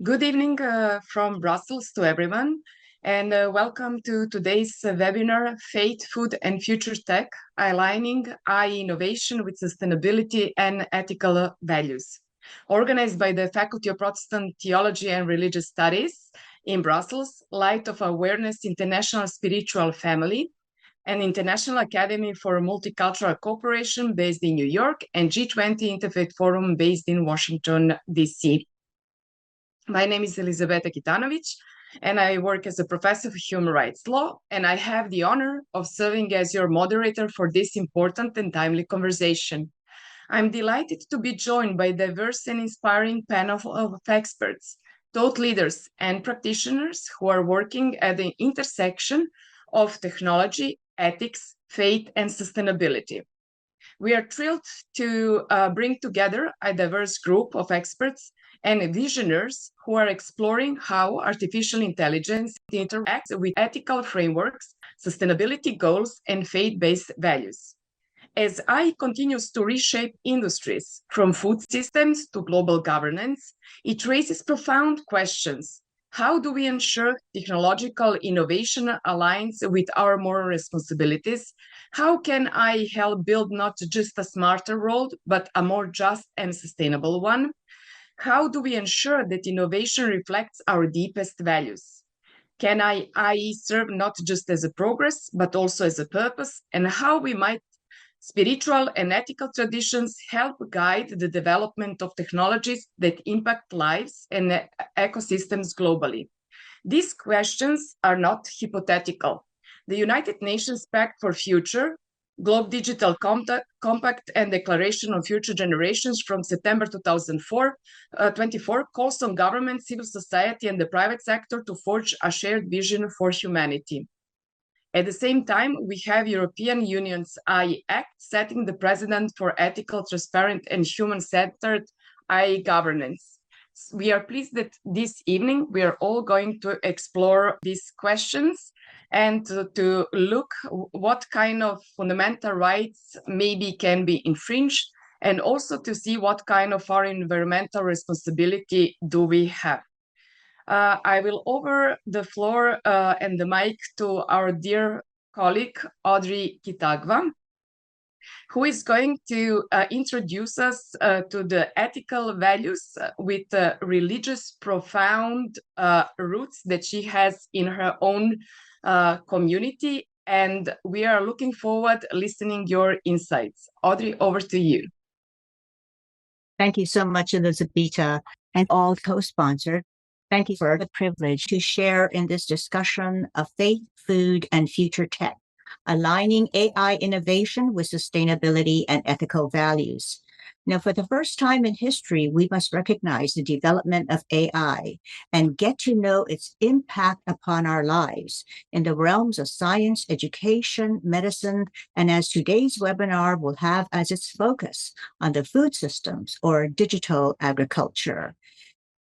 Good evening from Brussels to everyone, and welcome to today's webinar, Faith, Food and Future Tech, Aligning AI Innovation with Sustainability and Ethical Values, organized by the Faculty of Protestant Theology and Religious Studies in Brussels, Light of Awareness International Spiritual Family, an International Academy for Multicultural Cooperation based in New York, and G20 Interfaith Forum based in Washington, D.C. My name is Elizaveta Kitanovic, and I work as a professor of human rights law, and I have the honor of serving as your moderator for this important and timely conversation. I'm delighted to be joined by a diverse and inspiring panel of experts, thought leaders, and practitioners who are working at the intersection of technology, ethics, faith, and sustainability. We are thrilled to bring together a diverse group of experts and visionaries who are exploring how artificial intelligence interacts with ethical frameworks, sustainability goals, and faith-based values. As AI continues to reshape industries, from food systems to global governance, it raises profound questions. How do we ensure technological innovation aligns with our moral responsibilities? How can AI help build not just a smarter world, but a more just and sustainable one? How do we ensure that innovation reflects our deepest values? Can AI serve not just as a progress, but also as a purpose? And how we might spiritual and ethical traditions help guide the development of technologies that impact lives and ecosystems globally. These questions are not hypothetical. The United Nations Pact for Future, Globe Digital Compact, and Declaration on Future Generations from September 2024 calls on government, civil society, and the private sector to forge a shared vision for humanity. At the same time, we have European Union's AI Act setting the precedent for ethical, transparent, and human-centered AI governance. We are pleased that this evening we are all going to explore these questions and to look what kind of fundamental rights maybe can be infringed, and also to see what kind of our environmental responsibility do we have. I will over the floor and the mic to our dear colleague, Audrey Kitagwa, who is going to introduce us to the ethical values with religious profound roots that she has in her own community. And we are looking forward listening your insights. Audrey, over to you. Thank you so much, Elizabeth, and all co-sponsors. Thank you for the privilege to share in this discussion of faith, food, and future tech, aligning AI innovation with sustainability and ethical values. Now, for the first time in history, we must recognize the development of AI and get to know its impact upon our lives in the realms of science, education, medicine, and as today's webinar will have as its focus on the food systems or digital agriculture.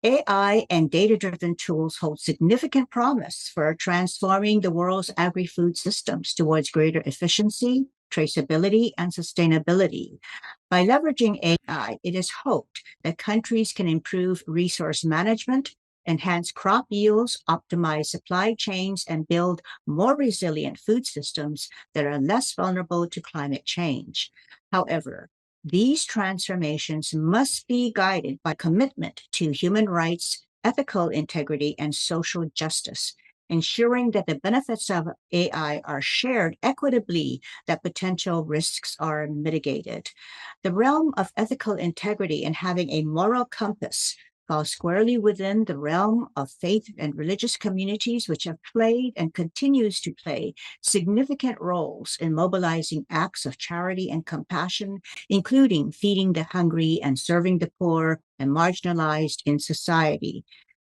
AI and data-driven tools hold significant promise for transforming the world's agri-food systems towards greater efficiency, traceability, and sustainability. By leveraging AI, it is hoped that countries can improve resource management, enhance crop yields, optimize supply chains, and build more resilient food systems that are less vulnerable to climate change. However, these transformations must be guided by commitment to human rights, ethical integrity, and social justice, ensuring that the benefits of AI are shared equitably, that potential risks are mitigated. The realm of ethical integrity and having a moral compass falls squarely within the realm of faith and religious communities, which have played and continues to play significant roles in mobilizing acts of charity and compassion, including feeding the hungry and serving the poor and marginalized in society.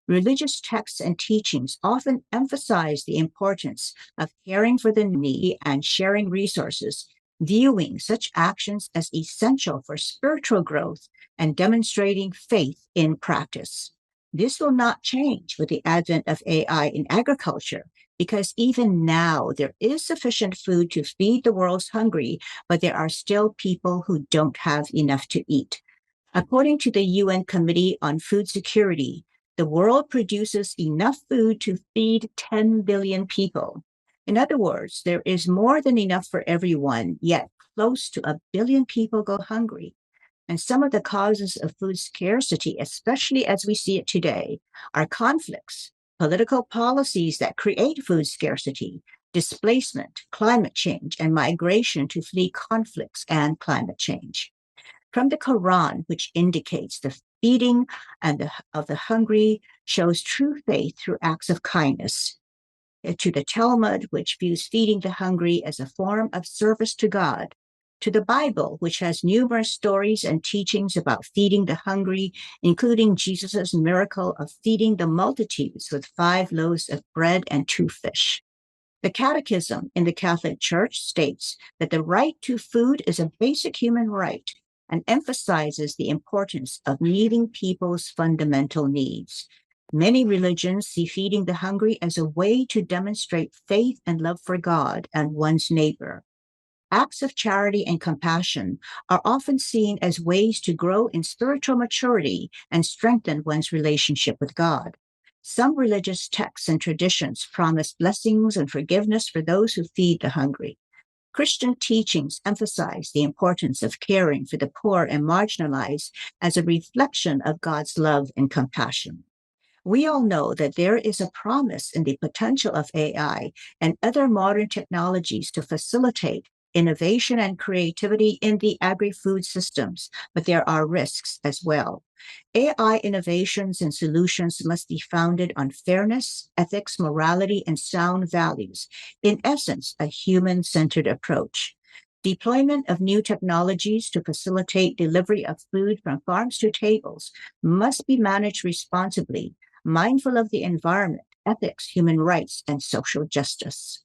Religious texts and teachings often emphasize the importance of caring for the needy and sharing resources, viewing such actions as essential for spiritual growth and demonstrating faith in practice. This will not change with the advent of AI in agriculture, because even now there is sufficient food to feed the world's hungry, but there are still people who don't have enough to eat. According to the UN Committee on Food Security, The world produces enough food to feed 10 billion people. In other words, there is more than enough for everyone, yet close to 1 billion people go hungry. And some of the causes of food scarcity, especially as we see it today, are conflicts, political policies that create food scarcity, displacement, climate change, and migration to flee conflicts and climate change. From the Quran, which indicates the feeding of the hungry, shows true faith through acts of kindness, to the Talmud, which views feeding the hungry as a form of service to God, to the Bible, which has numerous stories and teachings about feeding the hungry, including Jesus' miracle of feeding the multitudes with 5 loaves of bread and 2 fish. The Catechism in the Catholic Church states that the right to food is a basic human right and emphasizes the importance of meeting people's fundamental needs. Many religions see feeding the hungry as a way to demonstrate faith and love for God and one's neighbor. Acts of charity and compassion are often seen as ways to grow in spiritual maturity and strengthen one's relationship with God. Some religious texts and traditions promise blessings and forgiveness for those who feed the hungry. Christian teachings emphasize the importance of caring for the poor and marginalized as a reflection of God's love and compassion. We all know that there is a promise in the potential of AI and other modern technologies to facilitate innovation and creativity in the agri-food systems, but there are risks as well. AI innovations and solutions must be founded on fairness, ethics, morality, and sound values. In essence, a human-centered approach. Deployment of new technologies to facilitate delivery of food from farms to tables must be managed responsibly, mindful of the environment, ethics, human rights, and social justice.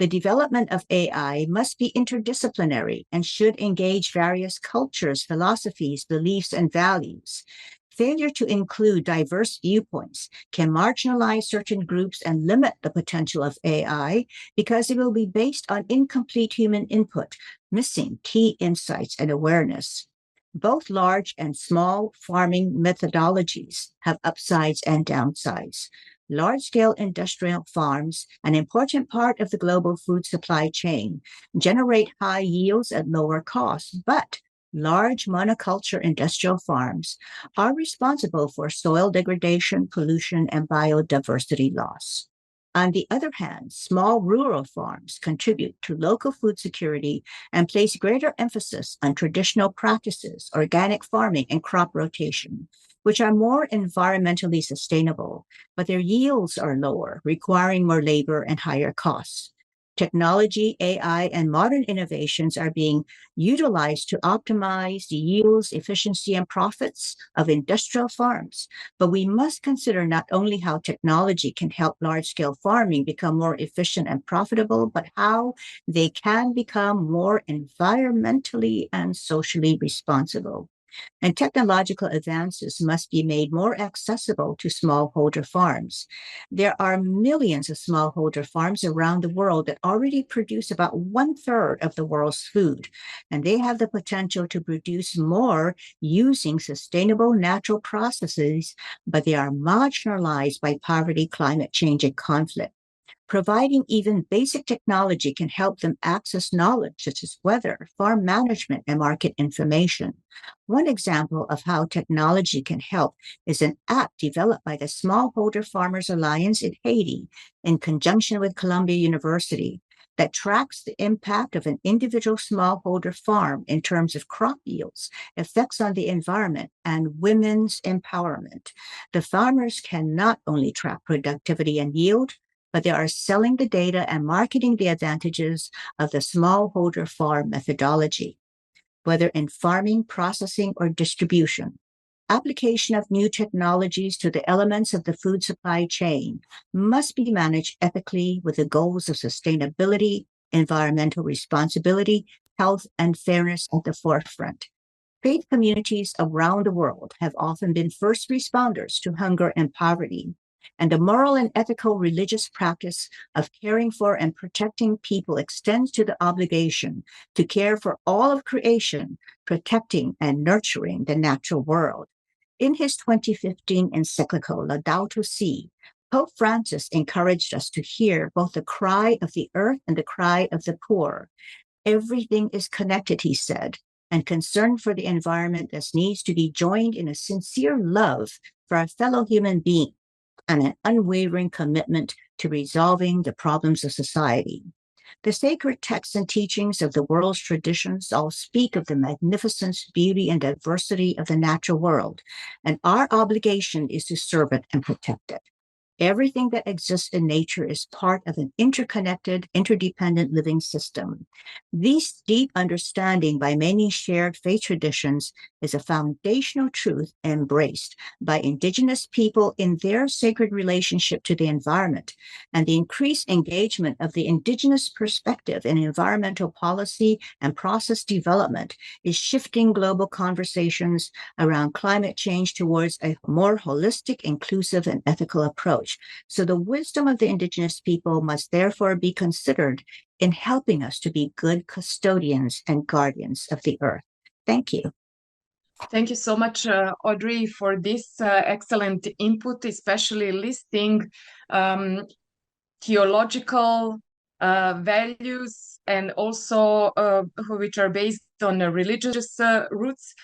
The development of AI must be interdisciplinary and should engage various cultures, philosophies, beliefs, and values. Failure to include diverse viewpoints can marginalize certain groups and limit the potential of AI because it will be based on incomplete human input, missing key insights and awareness. Both large and small farming methodologies have upsides and downsides. Large-scale industrial farms, an important part of the global food supply chain, generate high yields at lower costs, but large monoculture industrial farms are responsible for soil degradation, pollution, and biodiversity loss. On the other hand, small rural farms contribute to local food security and place greater emphasis on traditional practices, organic farming, and crop rotation, which are more environmentally sustainable, but their yields are lower, requiring more labor and higher costs. Technology, AI, and modern innovations are being utilized to optimize the yields, efficiency, and profits of industrial farms. But we must consider not only how technology can help large-scale farming become more efficient and profitable, but how they can become more environmentally and socially responsible. And technological advances must be made more accessible to smallholder farms. There are millions of smallholder farms around the world that already produce about 1/3 of the world's food, and they have the potential to produce more using sustainable natural processes, but they are marginalized by poverty, climate change, and conflict. Providing even basic technology can help them access knowledge such as weather, farm management, and market information. One example of how technology can help is an app developed by the Smallholder Farmers Alliance in Haiti in conjunction with Columbia University that tracks the impact of an individual smallholder farm in terms of crop yields, effects on the environment, and women's empowerment. The farmers can not only track productivity and yield, but they are selling the data and marketing the advantages of the smallholder farm methodology. Whether in farming, processing, or distribution, application of new technologies to the elements of the food supply chain must be managed ethically with the goals of sustainability, environmental responsibility, health, and fairness at the forefront. Faith communities around the world have often been first responders to hunger and poverty, and the moral and ethical religious practice of caring for and protecting people extends to the obligation to care for all of creation, protecting and nurturing the natural world. In his 2015 encyclical Laudato Si, Pope Francis encouraged us to hear both the cry of the earth and the cry of the poor. Everything is connected, he said, and concern for the environment thus needs to be joined in a sincere love for our fellow human beings and an unwavering commitment to resolving the problems of society. The sacred texts and teachings of the world's traditions all speak of the magnificence, beauty, and diversity of the natural world, and our obligation is to serve it and protect it. Everything that exists in nature is part of an interconnected, interdependent living system. This deep understanding by many shared faith traditions is a foundational truth embraced by Indigenous people in their sacred relationship to the environment, and the increased engagement of the Indigenous perspective in environmental policy and process development is shifting global conversations around climate change towards a more holistic, inclusive, and ethical approach. So the wisdom of the Indigenous people must therefore be considered in helping us to be good custodians and guardians of the earth. Thank you. Thank you so much, Audrey, for this excellent input, especially listing theological values and also which are based on religious roots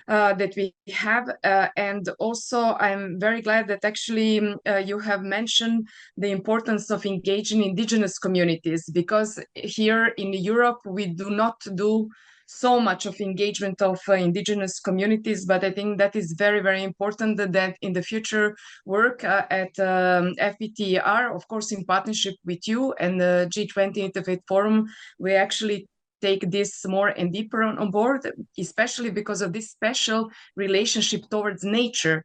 that we have. And also, I'm very glad that actually you have mentioned the importance of engaging Indigenous communities, because here in Europe, we do not do so much of engagement of Indigenous communities, but I think that is very, very important that in the future work at FBTR, of course, in partnership with you and the G20 Interfaith Forum, we actually take this more and deeper on board, especially because of this special relationship towards nature.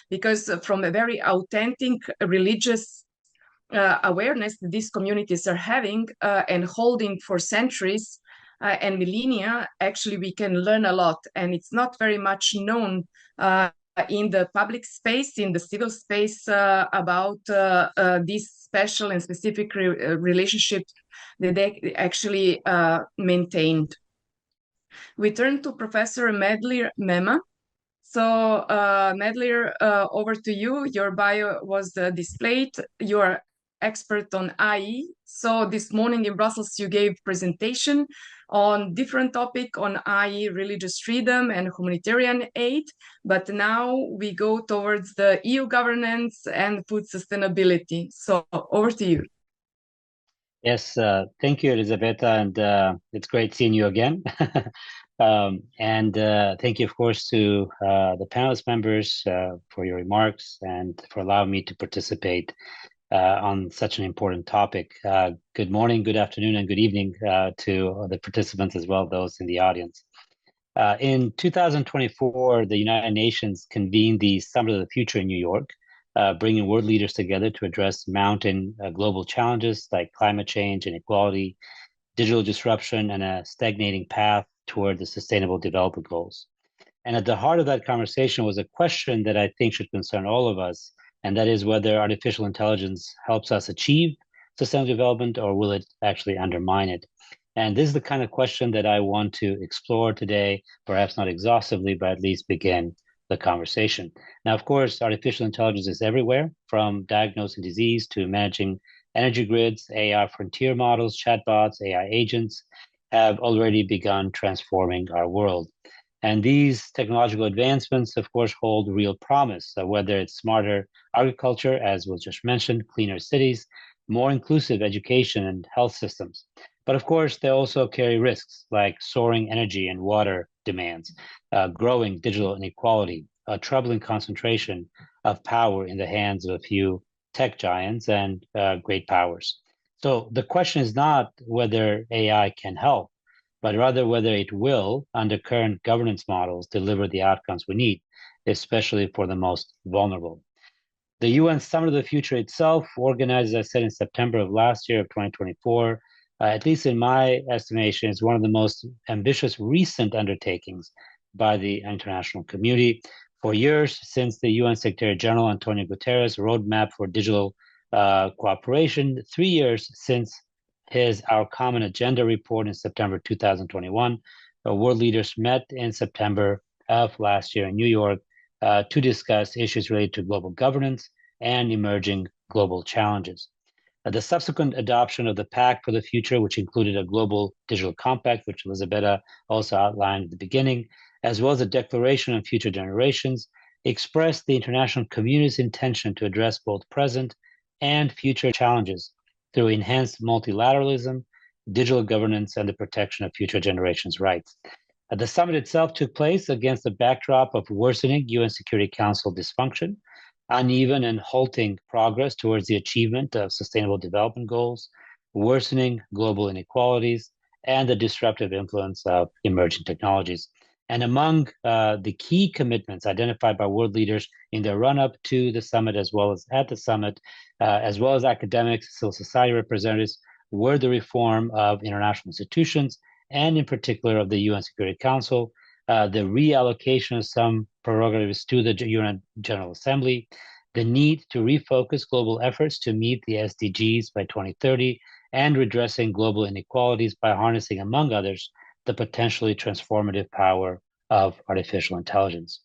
Because from a very authentic religious awareness that these communities are having and holding for centuries and millennia, actually we can learn a lot. And it's not very much known in the public space, in the civil space, about this special and specific relationship that they actually maintained. We turn to Professor Medlir Mema. So Medlir, over to you. Your bio was displayed. You are expert on AI. So this morning in Brussels, you gave presentation on different topic on AI, religious freedom and humanitarian aid. But now we go towards the EU governance and food sustainability. So over to you. Yes, thank you, Elisabetta, and it's great seeing you again. And thank you, of course, to the panelist members for your remarks and for allowing me to participate on such an important topic. Good morning, good afternoon, and good evening to the participants as well, those in the audience. In 2024, the United Nations convened the Summit of the Future in New York, bringing world leaders together to address mounting global challenges like climate change, inequality, digital disruption, and a stagnating path toward the Sustainable Development Goals. And at the heart of that conversation was a question that I think should concern all of us, and that is whether artificial intelligence helps us achieve sustainable development, or will it actually undermine it? And this is the kind of question that I want to explore today, perhaps not exhaustively, but at least begin the conversation. Now, of course, artificial intelligence is everywhere, from diagnosing disease to managing energy grids. AI frontier models, chatbots, AI agents have already begun transforming our world. And these technological advancements, of course, hold real promise, whether it's smarter agriculture, as was just mentioned, cleaner cities, more inclusive education and health systems. But of course, they also carry risks like soaring energy and water demands, growing digital inequality, a troubling concentration of power in the hands of a few tech giants and great powers. So the question is not whether AI can help, but rather whether it will, under current governance models, deliver the outcomes we need, especially for the most vulnerable. The UN Summit of the Future itself, organized, as I said, in September of last year, of 2024, at least in my estimation, is one of the most ambitious recent undertakings by the international community. For years, since the UN Secretary General Antonio Guterres' roadmap for digital cooperation, 3 years since his Our Common Agenda report in September 2021, world leaders met in September of last year in New York to discuss issues related to global governance and emerging global challenges. The subsequent adoption of the Pact for the Future, which included a global digital compact, which Elisabetta also outlined at the beginning, as well as a declaration on future generations, expressed the international community's intention to address both present and future challenges through enhanced multilateralism, digital governance, and the protection of future generations' rights. The summit itself took place against the backdrop of worsening UN Security Council dysfunction, uneven and halting progress towards the achievement of Sustainable Development Goals, worsening global inequalities, and the disruptive influence of emerging technologies. And among the key commitments identified by world leaders in the run-up to the summit, as well as at the summit, as well as academics, civil society representatives, were the reform of international institutions, and in particular of the UN Security Council, the reallocation of some prerogatives to the UN General Assembly, the need to refocus global efforts to meet the SDGs by 2030, and redressing global inequalities by harnessing, among others, the potentially transformative power of artificial intelligence.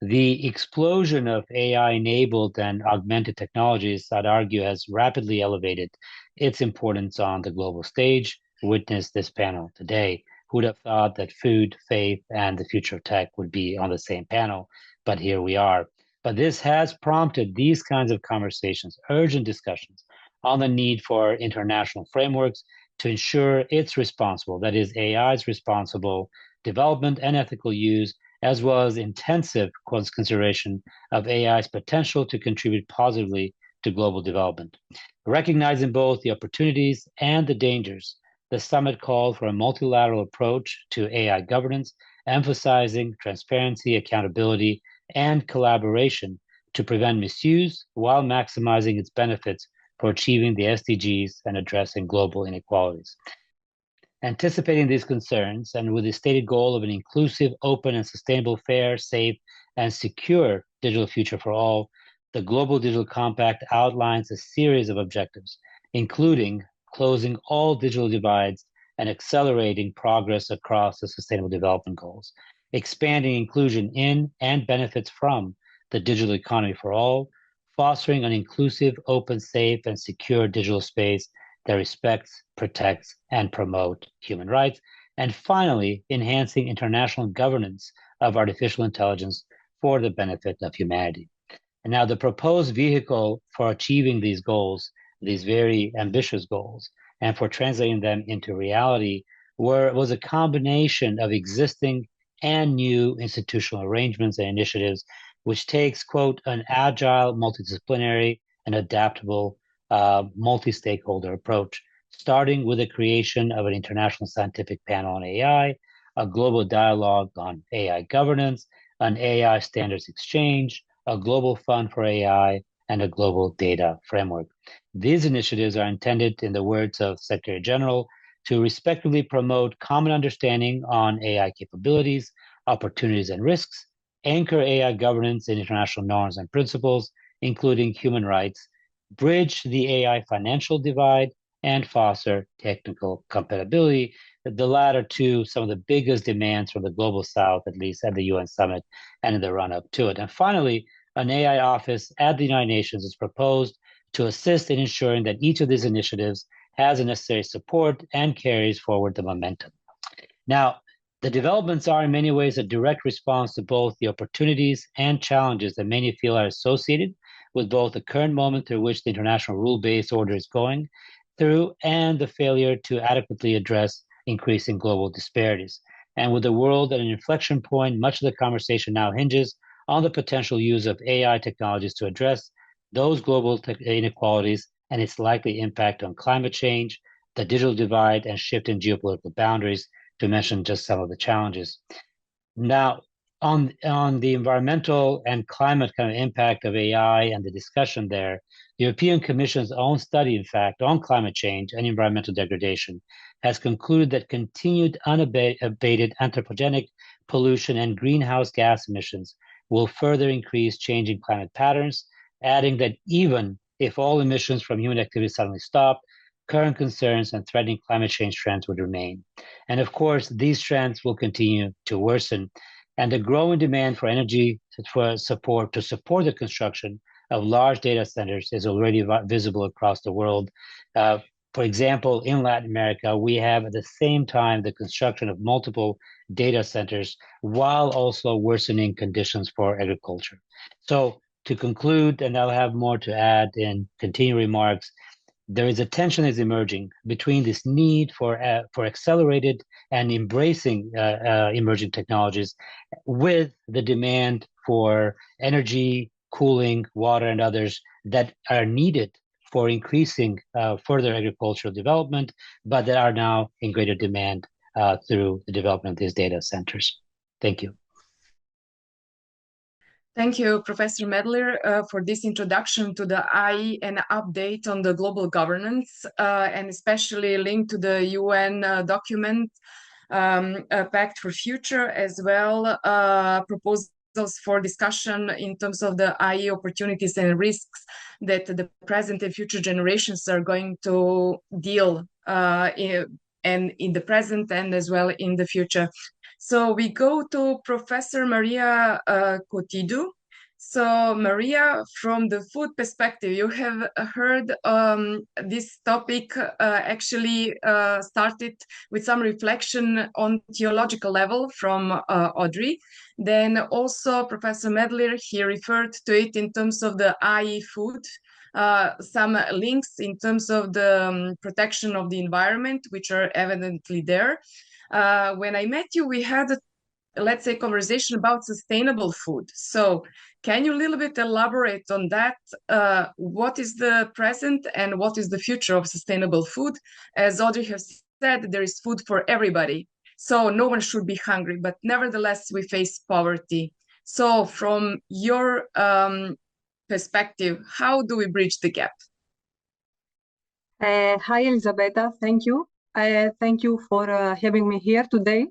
The explosion of AI-enabled and augmented technologies, I'd argue, has rapidly elevated its importance on the global stage. Witness this panel today. Who would have thought that food, faith, and the future of tech would be on the same panel? But here we are. But this has prompted these kinds of conversations, urgent discussions on the need for international frameworks to ensure it's responsible, that is, AI's responsible development and ethical use, as well as intensive consideration of AI's potential to contribute positively to global development. Recognizing both the opportunities and the dangers, the summit called for a multilateral approach to AI governance, emphasizing transparency, accountability, and collaboration to prevent misuse while maximizing its benefits for achieving the SDGs and addressing global inequalities. Anticipating these concerns, and with the stated goal of an inclusive, open, and sustainable, fair, safe, and secure digital future for all, the Global Digital Compact outlines a series of objectives, including closing all digital divides and accelerating progress across the Sustainable Development Goals, expanding inclusion in and benefits from the digital economy for all, fostering an inclusive, open, safe, and secure digital space that respects, protects, and promotes human rights, and finally, enhancing international governance of artificial intelligence for the benefit of humanity. And now the proposed vehicle for achieving these goals, these very ambitious goals, and for translating them into reality was a combination of existing and new institutional arrangements and initiatives, which takes, quote, an agile, multidisciplinary, and adaptable multi-stakeholder approach, starting with the creation of an international scientific panel on AI, a global dialogue on AI governance, an AI standards exchange, a global fund for AI, and a global data framework. These initiatives are intended, in the words of Secretary General, to respectively promote common understanding on AI capabilities, opportunities, and risks, anchor AI governance in international norms and principles, including human rights, bridge the AI financial divide, and foster technical compatibility. The latter two, some of the biggest demands from the global south, at least at the UN summit and in the run-up to it. And finally, an AI office at the United Nations is proposed to assist in ensuring that each of these initiatives has the necessary support and carries forward the momentum. Now, the developments are in many ways a direct response to both the opportunities and challenges that many feel are associated with both the current moment through which the international rule-based order is going through and the failure to adequately address increasing global disparities. And with the world at an inflection point, much of the conversation now hinges on the potential use of AI technologies to address those global inequalities and its likely impact on climate change, the digital divide, and shift in geopolitical boundaries, to mention just some of the challenges. Now, on the environmental and climate kind of impact of AI and the discussion there, the European Commission's own study, in fact, on climate change and environmental degradation has concluded that continued unabated anthropogenic pollution and greenhouse gas emissions will further increase changing climate patterns, adding that even if all emissions from human activity suddenly stop, current concerns and threatening climate change trends would remain. And of course, these trends will continue to worsen. and the growing demand for energy to support the construction of large data centers is already visible across the world. For example, in Latin America, we have at the same time the construction of multiple data centers while also worsening conditions for agriculture. So to conclude, and I'll have more to add in continuing remarks, there is a tension is emerging between this need for accelerated and embracing emerging technologies with the demand for energy, cooling, water, and others that are needed for increasing further agricultural development, but that are now in greater demand through the development of these data centers. Thank you. Thank you, Professor Medler, for this introduction to the IE and update on the global governance, and especially linked to the UN document, Pact for Future, as well, proposals for discussion in terms of the IE opportunities and risks that the present and future generations are going to deal in the present and as well in the future. So we go to Professor Maria Cotidu. So Maria, from the food perspective, you have heard this topic actually started with some reflection on theological level from Audrey. Then also Professor Medler, he referred to it in terms of the IE food, some links in terms of the protection of the environment, which are evidently there. When I met you, we had, let's say, conversation about sustainable food. So can you a little bit elaborate on that? What is the present and what is the future of sustainable food? As Audrey has said, there is food for everybody. So no one should be hungry, but nevertheless, we face poverty. So from your perspective, how do we bridge the gap? Hi, Elisabetta. Thank you. Thank you for having me here today.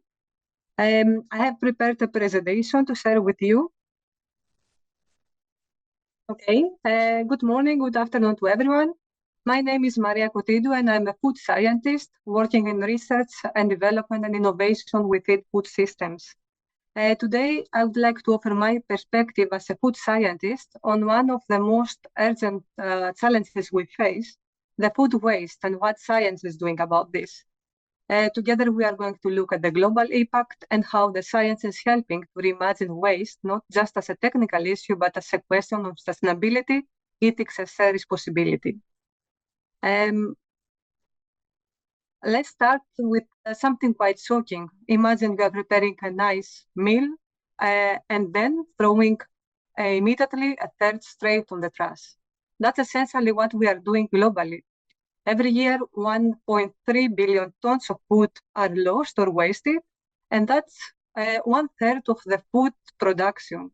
I have prepared a presentation to share with you. Okay, good morning, good afternoon to everyone. My name is Maria Cotidu and I'm a food scientist working in research and development and innovation within food systems. Today, I would like to offer my perspective as a food scientist on one of the most urgent challenges we face, the food waste, and what science is doing about this. Together, we are going to look at the global impact and how the science is helping to reimagine waste, not just as a technical issue, but as a question of sustainability, ethics, and responsibility. Let's start with something quite shocking. Imagine we are preparing a nice meal and then throwing immediately a third straight on the trash. That's essentially what we are doing globally. Every year, 1.3 billion tons of food are lost or wasted, and that's 1/3 of the food production.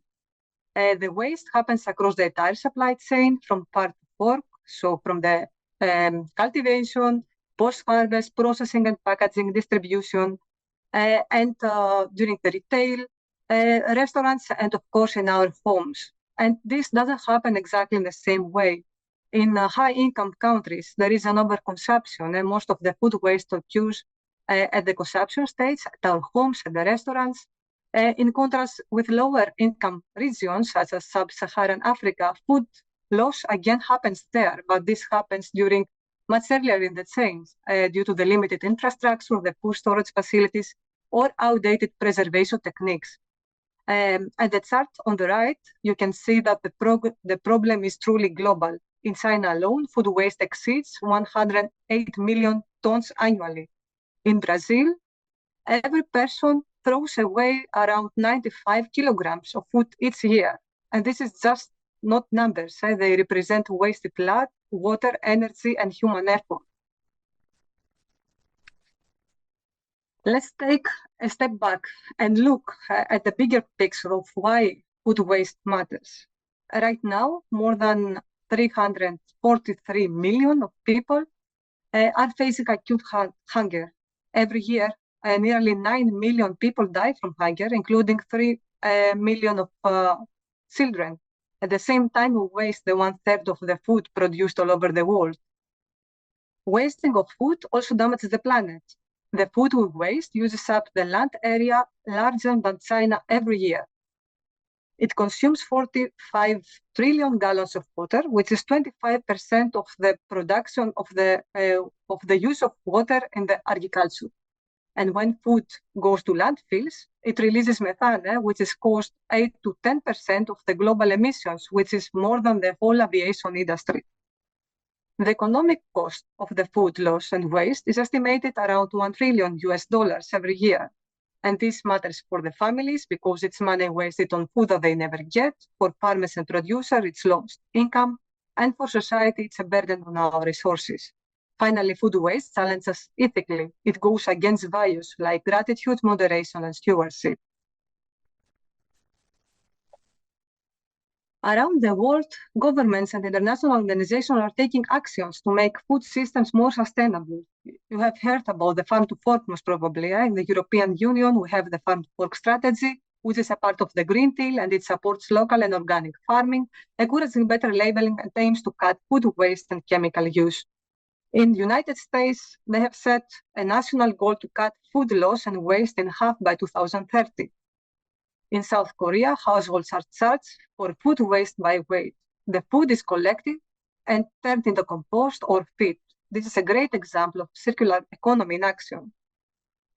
The waste happens across the entire supply chain from farm to fork, so from the cultivation, post-harvest, processing and packaging, distribution, and during the retail, restaurants, and of course in our homes. And this doesn't happen exactly in the same way. In high-income countries, there is an overconsumption, and most of the food waste occurs at the consumption stage, at our homes, at the restaurants. In contrast with lower-income regions, such as sub-Saharan Africa, food loss again happens there, but this happens during much earlier in the chain due to the limited infrastructure, the poor storage facilities, or outdated preservation techniques. At the chart on the right, you can see that the problem is truly global. In China alone, food waste exceeds 108 million tons annually. In Brazil, every person throws away around 95 kilograms of food each year. And this is just not numbers. They represent wasted blood, water, energy, and human effort. Let's take a step back and look at the bigger picture of why food waste matters. Right now, more than 343 million of people are facing acute hunger. Every year, nearly 9 million people die from hunger, including 3 million of children. At the same time, we waste the 1/3 of the food produced all over the world. Wasting of food also damages the planet. The food we waste uses up the land area larger than China every year. It consumes 45 trillion gallons of water, which is 25% of the production of the use of water in the agriculture. And when food goes to landfills, it releases methane, which is caused 8 to 10% of the global emissions, which is more than the whole aviation industry. The economic cost of the food loss and waste is estimated around $1 trillion every year. And this matters for the families because it's money wasted on food that they never get. For farmers and producers, it's lost income. And for society, it's a burden on our resources. Finally, food waste challenges us ethically. It goes against values like gratitude, moderation, and stewardship. Around the world, governments and international organizations are taking actions to make food systems more sustainable. You have heard about the Farm to Fork, most probably. In the European Union, we have the Farm to Fork strategy, which is a part of the Green Deal, and it supports local and organic farming, encouraging better labeling and aims to cut food waste and chemical use. In the United States, they have set a national goal to cut food loss and waste in half by 2030. In South Korea, households are charged for food waste by weight. The food is collected and turned into compost or feed. This is a great example of circular economy in action.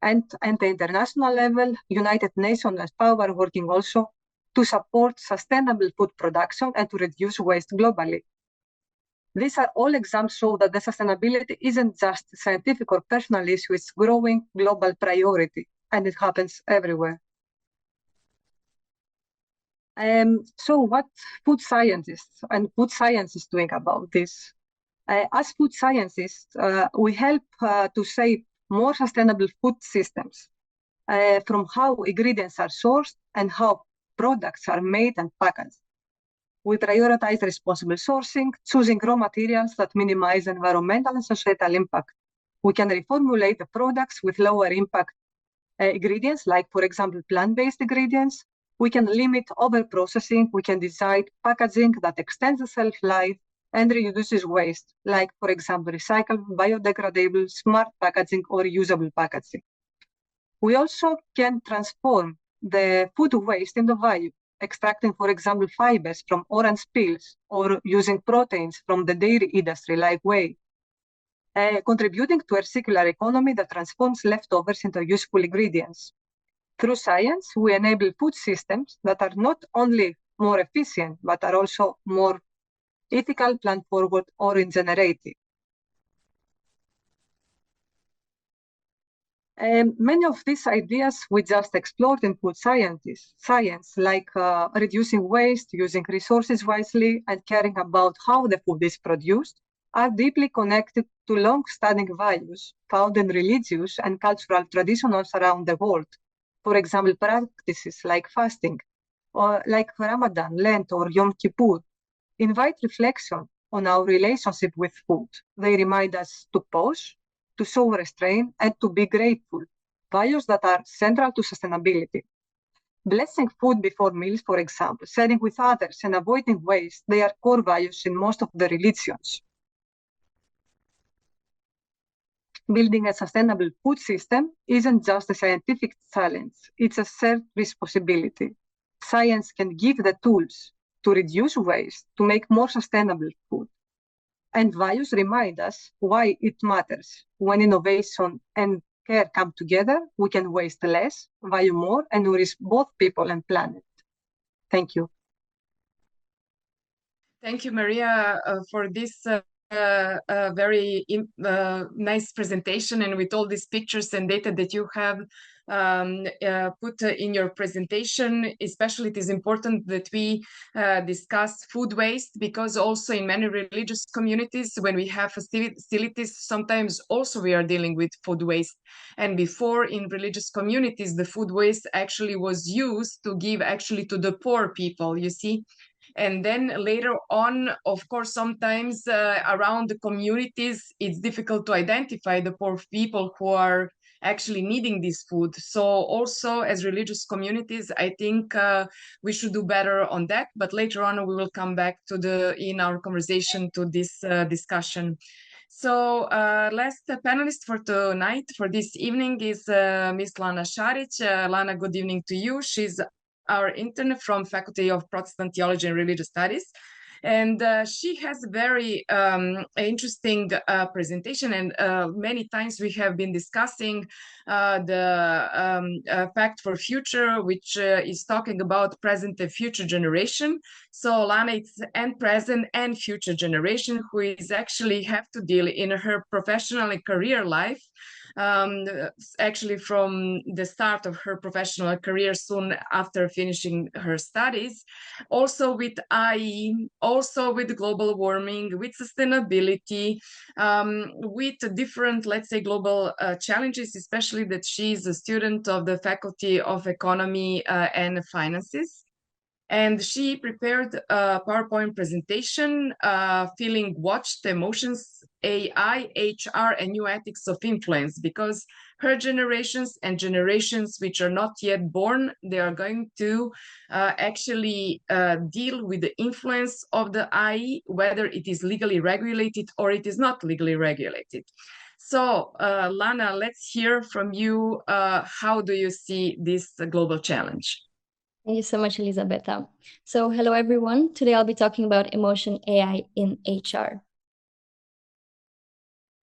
And at the international level, United Nations and FAO are working also to support sustainable food production and to reduce waste globally. These are all examples show that the sustainability isn't just a scientific or personal issue, it's growing global priority, and it happens everywhere. So what food scientists and food science is doing about this? As food scientists, we help to shape more sustainable food systems from how ingredients are sourced and how products are made and packaged. We prioritize responsible sourcing, choosing raw materials that minimize environmental and societal impact. We can reformulate the products with lower impact ingredients, like, for example, plant-based ingredients. We can limit over-processing. We can design packaging that extends the shelf life and reduces waste, like, for example, recyclable, biodegradable, smart packaging, or reusable packaging. We also can transform the food waste into value, extracting, for example, fibers from orange peels or using proteins from the dairy industry like whey, contributing to a circular economy that transforms leftovers into useful ingredients. Through science, we enable food systems that are not only more efficient, but are also more ethical, plant-forward, or regenerative. Many of these ideas we just explored in food science, like reducing waste, using resources wisely, and caring about how the food is produced, are deeply connected to long-standing values found in religious and cultural traditions around the world. For example, practices like fasting, or like Ramadan, Lent, or Yom Kippur, invite reflection on our relationship with food. They remind us to pause, to show restraint, and to be grateful, values that are central to sustainability. Blessing food before meals, for example, sharing with others, and avoiding waste, they are core values in most of the religions. Building a sustainable food system isn't just a scientific challenge, it's a shared responsibility. Science can give the tools to reduce waste, to make more sustainable food. And values remind us why it matters. When innovation and care come together, we can waste less, value more, and nourish both people and planet. Thank you. Thank you, Maria, for this very nice presentation, and with all these pictures and data that you have put in your presentation. Especially, it is important that we discuss food waste, because also in many religious communities, when we have facilities, sometimes also we are dealing with food waste. And before, in religious communities, the food waste actually was used to give actually to the poor people, you see. And then later on, of course, sometimes around the communities, it's difficult to identify the poor people who are actually needing this food. So also as religious communities, I think we should do better on that. But later on, we will come back to in our conversation to this discussion. So last panelist for tonight, for this evening, is Miss Lana Šarić. Lana, good evening to you. She's our intern from Faculty of Protestant Theology and Religious Studies. And she has a very interesting presentation, and many times we have been discussing the Pact for Future, which is talking about present and future generation. So Lana, it's and present and future generation who is actually have to deal in her professional and career life, actually from the start of her professional career soon after finishing her studies, also with IE, also with global warming, with sustainability, with different, let's say, global challenges, especially that she's a student of the Faculty of Economy and Finances. And she prepared a PowerPoint presentation, feeling watched emotions, AI, HR, and new ethics of influence, because her generations and generations which are not yet born, they are going to actually deal with the influence of the AI, whether it is legally regulated or it is not legally regulated. So, Lana, let's hear from you. How do you see this global challenge? Thank you so much, Elisabetta. So hello, everyone. Today I'll be talking about emotion AI in HR.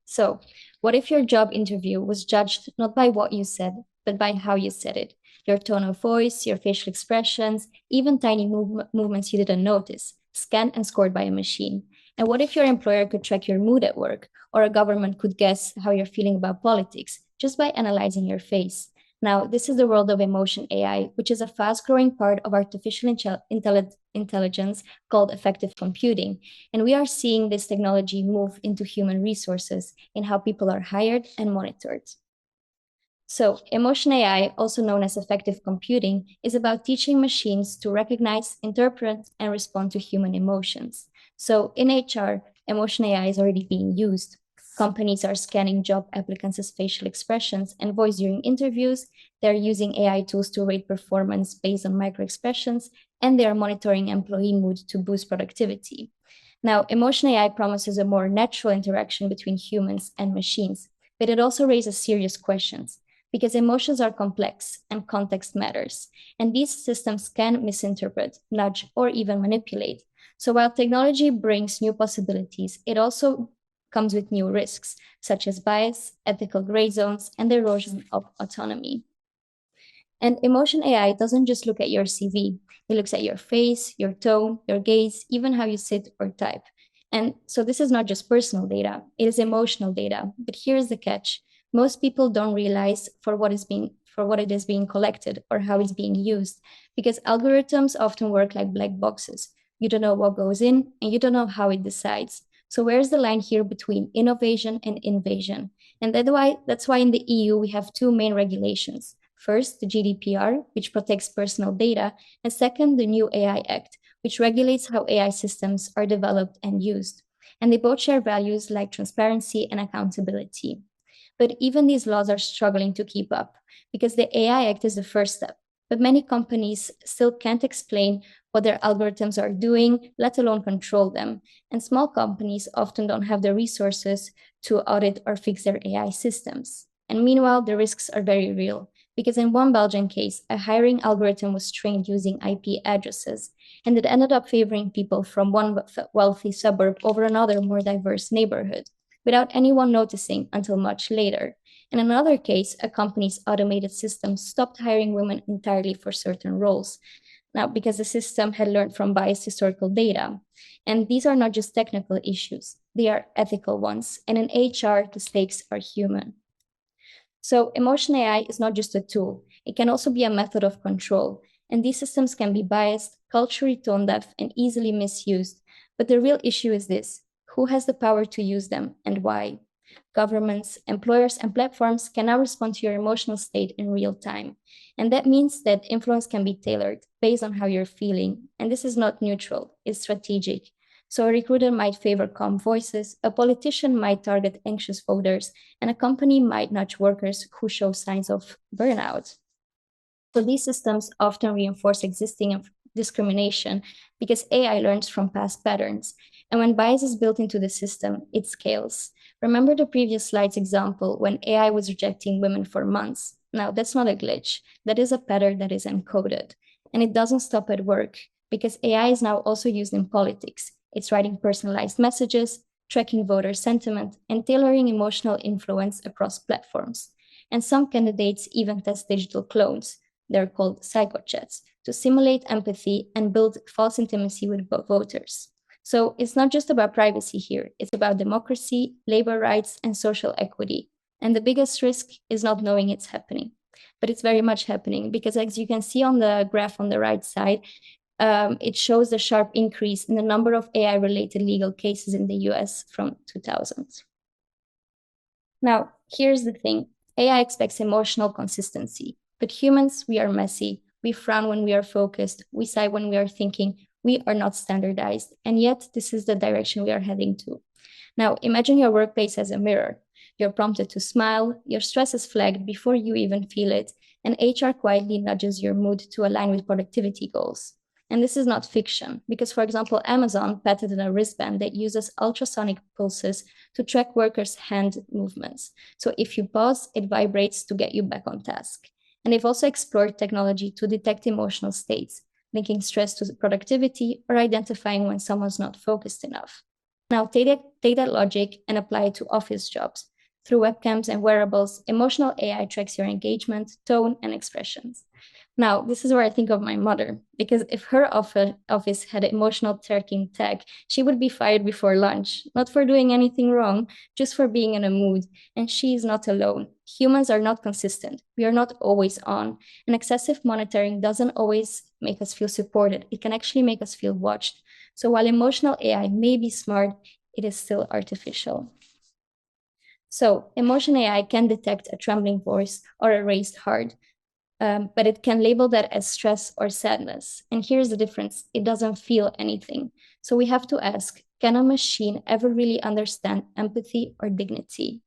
So what if your job interview was judged not by what you said, but by how you said it? Your tone of voice, your facial expressions, even tiny movements you didn't notice, scanned and scored by a machine. And what if your employer could track your mood at work, or a government could guess how you're feeling about politics just by analyzing your face? Now, this is the world of emotion AI, which is a fast-growing part of artificial intelligence called effective computing. And we are seeing this technology move into human resources in how people are hired and monitored. So emotion AI, also known as effective computing, is about teaching machines to recognize, interpret, and respond to human emotions. So in HR, emotion AI is already being used. Companies are scanning job applicants' facial expressions and voice during interviews. They're using AI tools to rate performance based on microexpressions, and they are monitoring employee mood to boost productivity. Now, emotion AI promises a more natural interaction between humans and machines, but it also raises serious questions, because emotions are complex and context matters, and these systems can misinterpret, nudge, or even manipulate. So while technology brings new possibilities, it also comes with new risks, such as bias, ethical gray zones, and the erosion of autonomy. And emotion AI doesn't just look at your CV. It looks at your face, your tone, your gaze, even how you sit or type. And so this is not just personal data, it is emotional data. But here's the catch. Most people don't realize for what it is being collected or how it's being used, because algorithms often work like black boxes. You don't know what goes in, and you don't know how it decides. So where's the line here between innovation and invasion? And that's why in the EU, we have two main regulations. First, the GDPR, which protects personal data, and second, the new AI Act, which regulates how AI systems are developed and used. And they both share values like transparency and accountability. But even these laws are struggling to keep up, because the AI Act is the first step. But many companies still can't explain what their algorithms are doing, let alone control them. And small companies often don't have the resources to audit or fix their AI systems. And meanwhile, the risks are very real, because in one Belgian case, a hiring algorithm was trained using IP addresses, and it ended up favoring people from one wealthy suburb over another more diverse neighborhood, without anyone noticing until much later. In another case, a company's automated system stopped hiring women entirely for certain roles. Now, because the system had learned from biased historical data. And these are not just technical issues, they are ethical ones. And in HR, the stakes are human. So emotion AI is not just a tool, it can also be a method of control. And these systems can be biased, culturally tone deaf, and easily misused. But the real issue is this: who has the power to use them and why? Governments, employers, and platforms can now respond to your emotional state in real time. And that means that influence can be tailored based on how you're feeling. And this is not neutral, it's strategic. So a recruiter might favor calm voices, a politician might target anxious voters, and a company might nudge workers who show signs of burnout. So these systems often reinforce existing discrimination because AI learns from past patterns. And when bias is built into the system, it scales. Remember the previous slide's example when AI was rejecting women for months. Now, that's not a glitch. That is a pattern that is encoded. And it doesn't stop at work because AI is now also used in politics. It's writing personalized messages, tracking voter sentiment, and tailoring emotional influence across platforms. And some candidates even test digital clones, they're called psychochats, to simulate empathy and build false intimacy with voters. So it's not just about privacy here, it's about democracy, labor rights, and social equity. And the biggest risk is not knowing it's happening. But it's very much happening because, as you can see on the graph on the right side, it shows the sharp increase in the number of AI-related legal cases in the US from 2000. Now, here's the thing. AI expects emotional consistency, but humans, we are messy. We frown when we are focused. We sigh when we are thinking. We are not standardized. And yet, this is the direction we are heading to. Now, imagine your workplace as a mirror. You're prompted to smile, your stress is flagged before you even feel it, and HR quietly nudges your mood to align with productivity goals. And this is not fiction, because, for example, Amazon patented a wristband that uses ultrasonic pulses to track workers' hand movements. So if you pause, it vibrates to get you back on task. And they've also explored technology to detect emotional states, linking stress to productivity or identifying when someone's not focused enough. Now, take that logic and apply it to office jobs. Through webcams and wearables, emotional AI tracks your engagement, tone, and expressions. Now, this is where I think of my mother, because if her office had emotional tracking tech, she would be fired before lunch, not for doing anything wrong, just for being in a mood. And she is not alone. Humans are not consistent. We are not always on. And excessive monitoring doesn't always make us feel supported. It can actually make us feel watched. So while emotional AI may be smart, it is still artificial. So emotion AI can detect a trembling voice or a raised heart, but it can label that as stress or sadness. And here's the difference. It doesn't feel anything. So we have to ask, can a machine ever really understand empathy or dignity?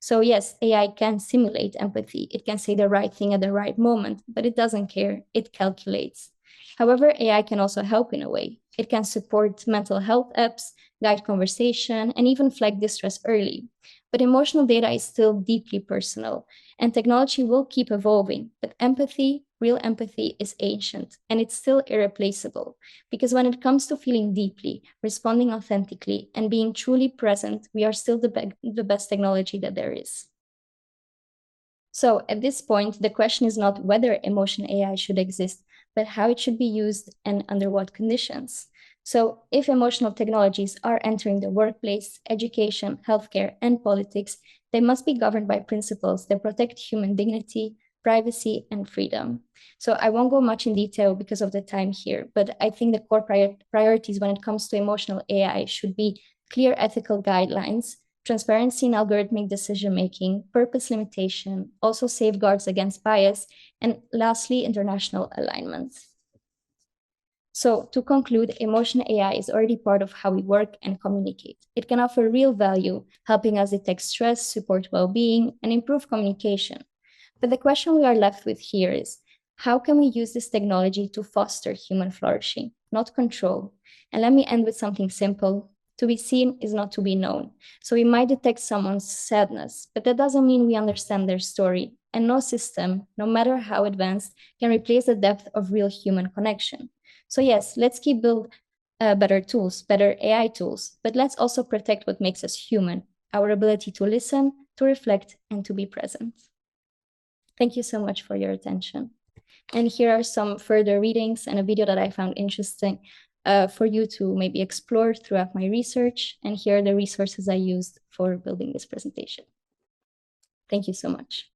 So yes, AI can simulate empathy. It can say the right thing at the right moment, but it doesn't care. It calculates. However, AI can also help in a way. It can support mental health apps, guide conversation, and even flag distress early. But emotional data is still deeply personal, and technology will keep evolving. But empathy, real empathy, is ancient, and it's still irreplaceable. Because when it comes to feeling deeply, responding authentically, and being truly present, we are still the best technology that there is. So at this point, the question is not whether emotion AI should exist, but how it should be used and under what conditions. So if emotional technologies are entering the workplace, education, healthcare, and politics, they must be governed by principles that protect human dignity, privacy, and freedom. So I won't go much in detail because of the time here, but I think the core priorities when it comes to emotional AI should be clear ethical guidelines, transparency in algorithmic decision-making, purpose limitation, also safeguards against bias, and lastly, international alignment. So to conclude, emotion AI is already part of how we work and communicate. It can offer real value, helping us detect stress, support well-being, and improve communication. But the question we are left with here is, how can we use this technology to foster human flourishing, not control? And let me end with something simple. To be seen is not to be known. So we might detect someone's sadness, but that doesn't mean we understand their story. And no system, no matter how advanced, can replace the depth of real human connection. So yes, let's keep build better tools, better AI tools, but let's also protect what makes us human, our ability to listen, to reflect, and to be present. Thank you so much for your attention. And here are some further readings and a video that I found interesting for you to maybe explore throughout my research. And here are the resources I used for building this presentation. Thank you so much.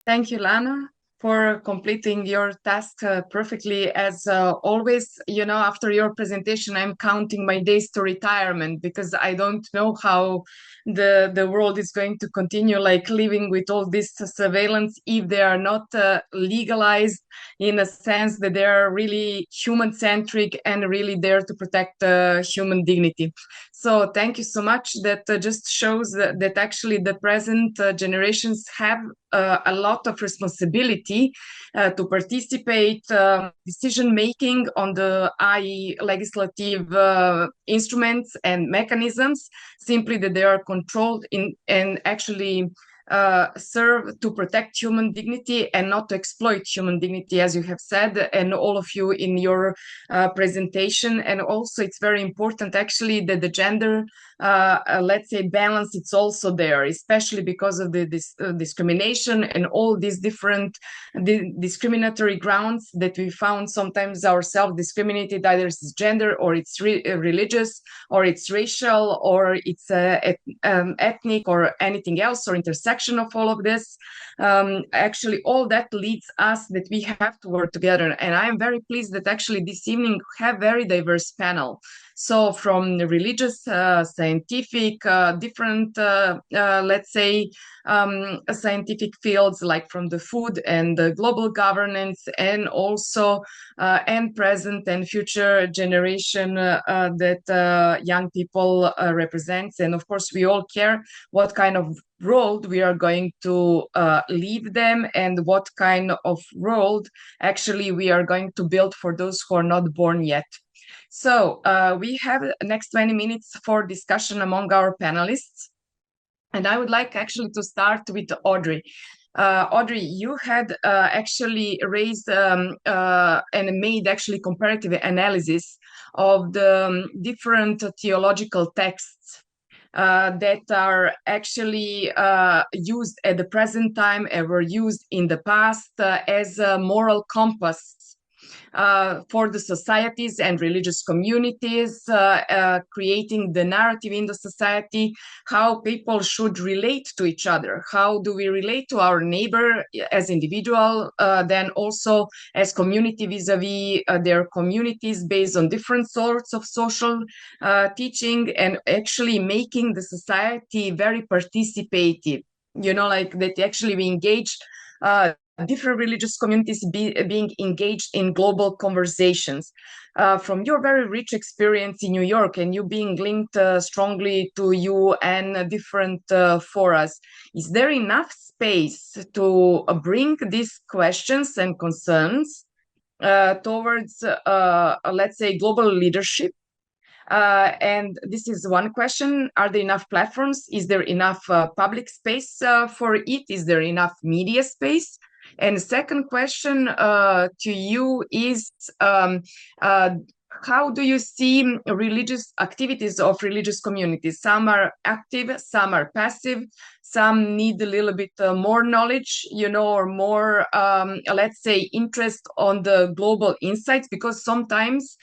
Thank you, Lana, for completing your task perfectly. As always, you know, after your presentation, I'm counting my days to retirement because I don't know how the world is going to continue like living with all this surveillance if they are not legalized in a sense that they are really human-centric and really there to protect human dignity. So thank you so much. That just shows that actually the present generations have a lot of responsibility to participate decision making on the legislative instruments and mechanisms, simply that they are controlled in and actually serve to protect human dignity and not to exploit human dignity, as you have said, and all of you in your presentation. And also it's very important actually that the gender let's say balance, it's also there, especially because of the discrimination and all these different discriminatory grounds that we found sometimes ourselves discriminated, either it's gender or it's religious or it's racial or it's ethnic or anything else, or intersection of all of this. Actually all that leads us that we have to work together, and I am very pleased that actually this evening we have very diverse panel. So from religious, scientific, different, let's say, scientific fields, like from the food and the global governance, and also and present and future generation that young people represents. And of course, we all care what kind of role we are going to leave them, and what kind of role actually we are going to build for those who are not born yet. So we have next 20 minutes for discussion among our panelists. And I would like actually to start with Audrey. Audrey, you had actually raised and made actually comparative analysis of the different theological texts that are actually used at the present time and were used in the past as a moral compass for the societies and religious communities, creating the narrative in the society, how people should relate to each other. How do we relate to our neighbor as individual, then also as community vis-a-vis their communities, based on different sorts of social teaching, and actually making the society very participative. You know, like that actually we engage different religious communities being engaged in global conversations. From your very rich experience in New York, and you being linked strongly to UN different forums, is there enough space to bring these questions and concerns towards, let's say, global leadership? And this is one question. Are there enough platforms? Is there enough public space for it? Is there enough media space? And the second question to you is, how do you see religious activities of religious communities? Some are active, some are passive, some need a little bit more knowledge, you know, or more, let's say, interest on the global insights, because sometimes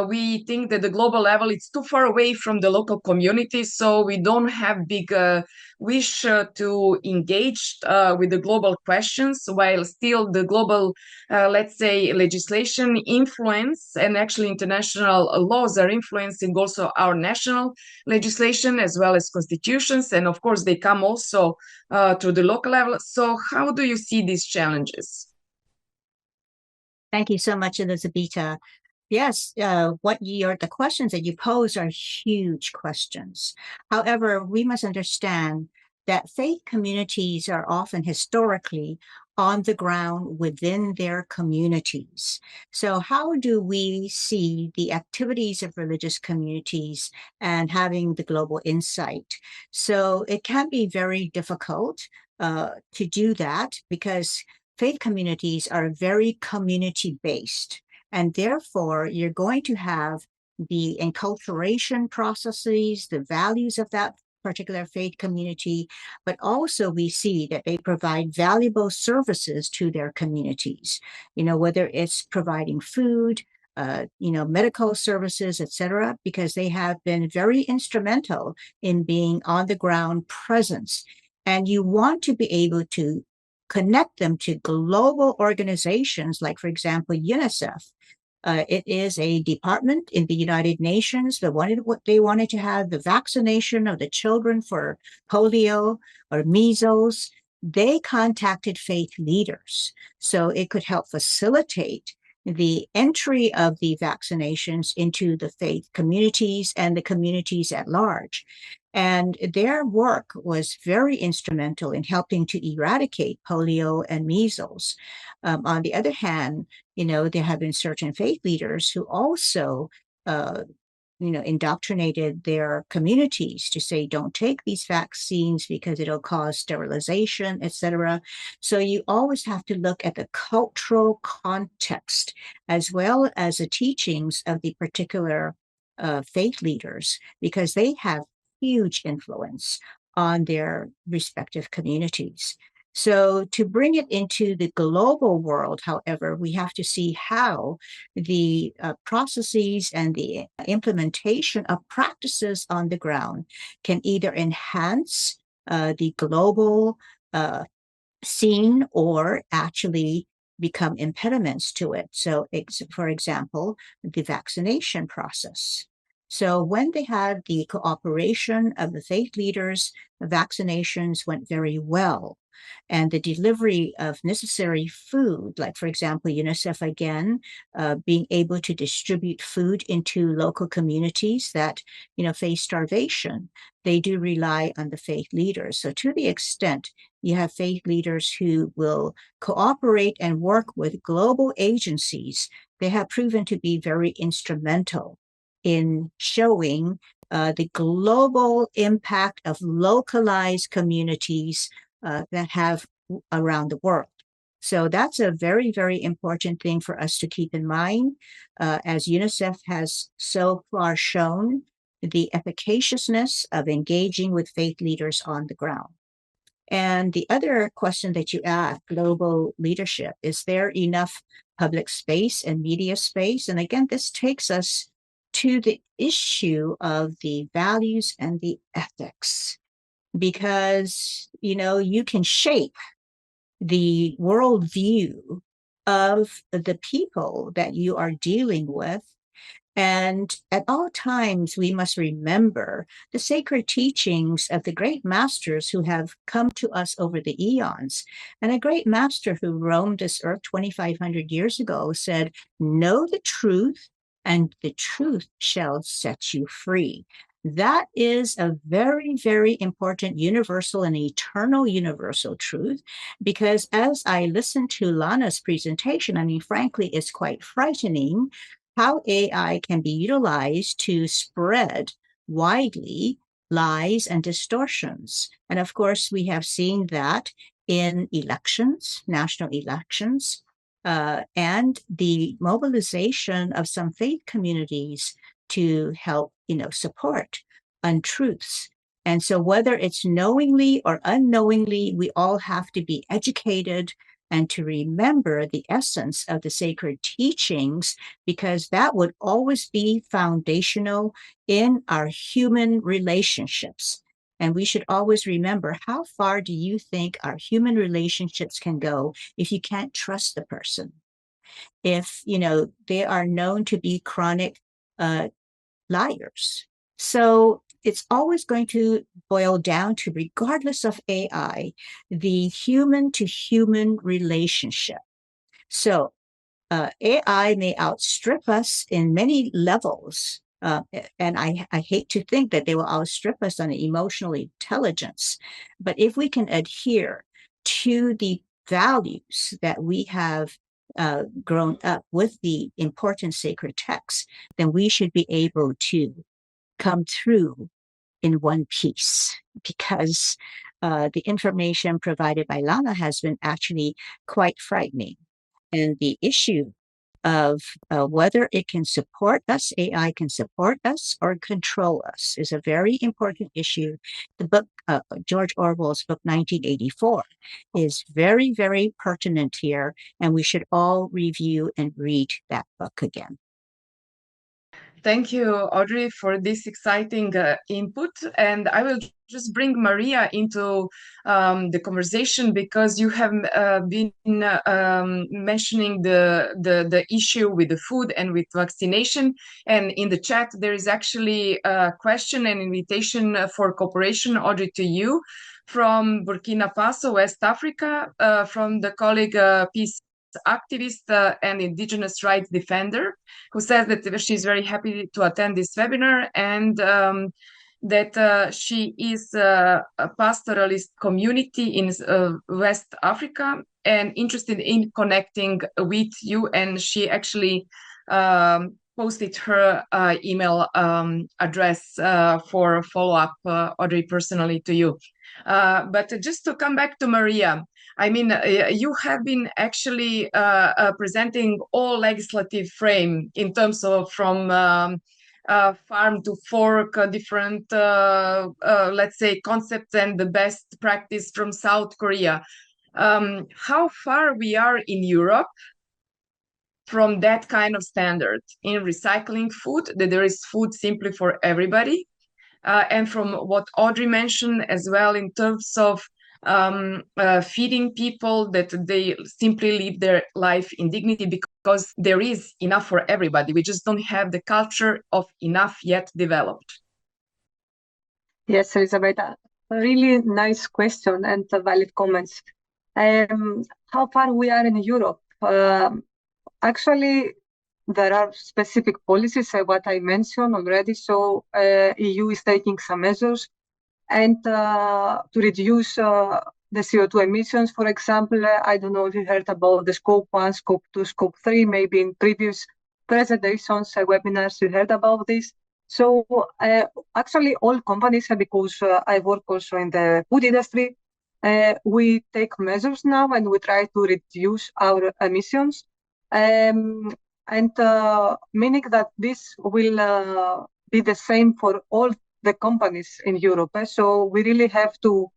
we think that the global level is too far away from the local community, so we don't have big wish to engage with the global questions, while still the global, let's say, legislation influence, and actually international laws are influencing also our national legislation as well as constitutions, and of course they come also to the local level. So how do you see these challenges? Thank you so much, Elizabeth. Yes, the questions that you pose are huge questions. However, we must understand that faith communities are often historically on the ground within their communities. So how do we see the activities of religious communities and having the global insight? So it can be very difficult to do that, because faith communities are very community-based. And therefore, you're going to have the enculturation processes, the values of that particular faith community, but also we see that they provide valuable services to their communities, you know, whether it's providing food, you know, medical services, etc., because they have been very instrumental in being on the ground presence. And you want to be able to connect them to global organizations, like, for example, UNICEF. It is a department in the United Nations that they wanted to have the vaccination of the children for polio or measles. They contacted faith leaders so it could help facilitate the entry of the vaccinations into the faith communities and the communities at large. And their work was very instrumental in helping to eradicate polio and measles. On the other hand, there have been certain faith leaders who also indoctrinated their communities to say, don't take these vaccines because it'll cause sterilization, etc. So you always have to look at the cultural context as well as the teachings of the particular faith leaders, because they have huge influence on their respective communities. So to bring it into the global world, however, we have to see how the processes and the implementation of practices on the ground can either enhance the global scene or actually become impediments to it. So, for example, the vaccination process. So when they had the cooperation of the faith leaders, the vaccinations went very well. And the delivery of necessary food, like, for example, UNICEF again, being able to distribute food into local communities that, face starvation, they do rely on the faith leaders. So to the extent you have faith leaders who will cooperate and work with global agencies, they have proven to be very instrumental in showing the global impact of localized communities that have around the world. So that's a very, very important thing for us to keep in mind, as UNICEF has so far shown the efficaciousness of engaging with faith leaders on the ground. And the other question that you asked, global leadership, is there enough public space and media space? And again, this takes us to the issue of the values and the ethics, because, you can shape the worldview of the people that you are dealing with. And at all times, we must remember the sacred teachings of the great masters who have come to us over the eons. And a great master who roamed this earth 2,500 years ago said, know the truth, and the truth shall set you free. That is a very, very important universal and eternal universal truth, because as I listened to Lana's presentation, frankly, it's quite frightening how AI can be utilized to spread widely lies and distortions. And of course, we have seen that in elections, national elections, and the mobilization of some faith communities to help, support untruths. And so whether it's knowingly or unknowingly, we all have to be educated and to remember the essence of the sacred teachings, because that would always be foundational in our human relationships. And we should always remember, how far do you think our human relationships can go if you can't trust the person? If, they are known to be chronic liars. So it's always going to boil down to, regardless of AI, the human to human relationship. So AI may outstrip us in many levels. And I hate to think that they will outstrip us on emotional intelligence. But if we can adhere to the values that we have grown up with the important sacred texts, then we should be able to come through in one piece, because the information provided by Lana has been actually quite frightening. And the issue of whether it can support us, AI can support us or control us, is a very important issue. The book, George Orwell's book, 1984, is very, very pertinent here, and we should all review and read that book again. Thank you, Audrey, for this exciting input. And I will just bring Maria into the conversation, because you have been mentioning the issue with the food and with vaccination. And in the chat, there is actually a question and invitation for cooperation, Audrey, to you from Burkina Faso, West Africa, from the colleague Peace activist and indigenous rights defender, who says that she's very happy to attend this webinar, and that she is a pastoralist community in West Africa and interested in connecting with you. And she actually posted her email address for follow-up, Audrey, personally to you. But just to come back to Maria, I mean, you have been actually presenting all legislative frame in terms of from farm to fork, different, let's say, concepts and the best practice from South Korea. How far we are in Europe from that kind of standard in recycling food, that there is food simply for everybody, and from what Audrey mentioned as well in terms of feeding people, that they simply live their life in dignity because there is enough for everybody. We just don't have the culture of enough yet developed. Yes, Elizabeth, a really nice question and valid comments. How far we are in Europe? Actually, there are specific policies, what I mentioned already. So EU is taking some measures and to reduce the CO2 emissions. For example, I don't know if you heard about the Scope 1, Scope 2, Scope 3, maybe in previous presentations, webinars, you heard about this. So actually all companies, because I work also in the food industry, we take measures now and we try to reduce our emissions. And meaning that this will be the same for all the companies in Europe. So we really have to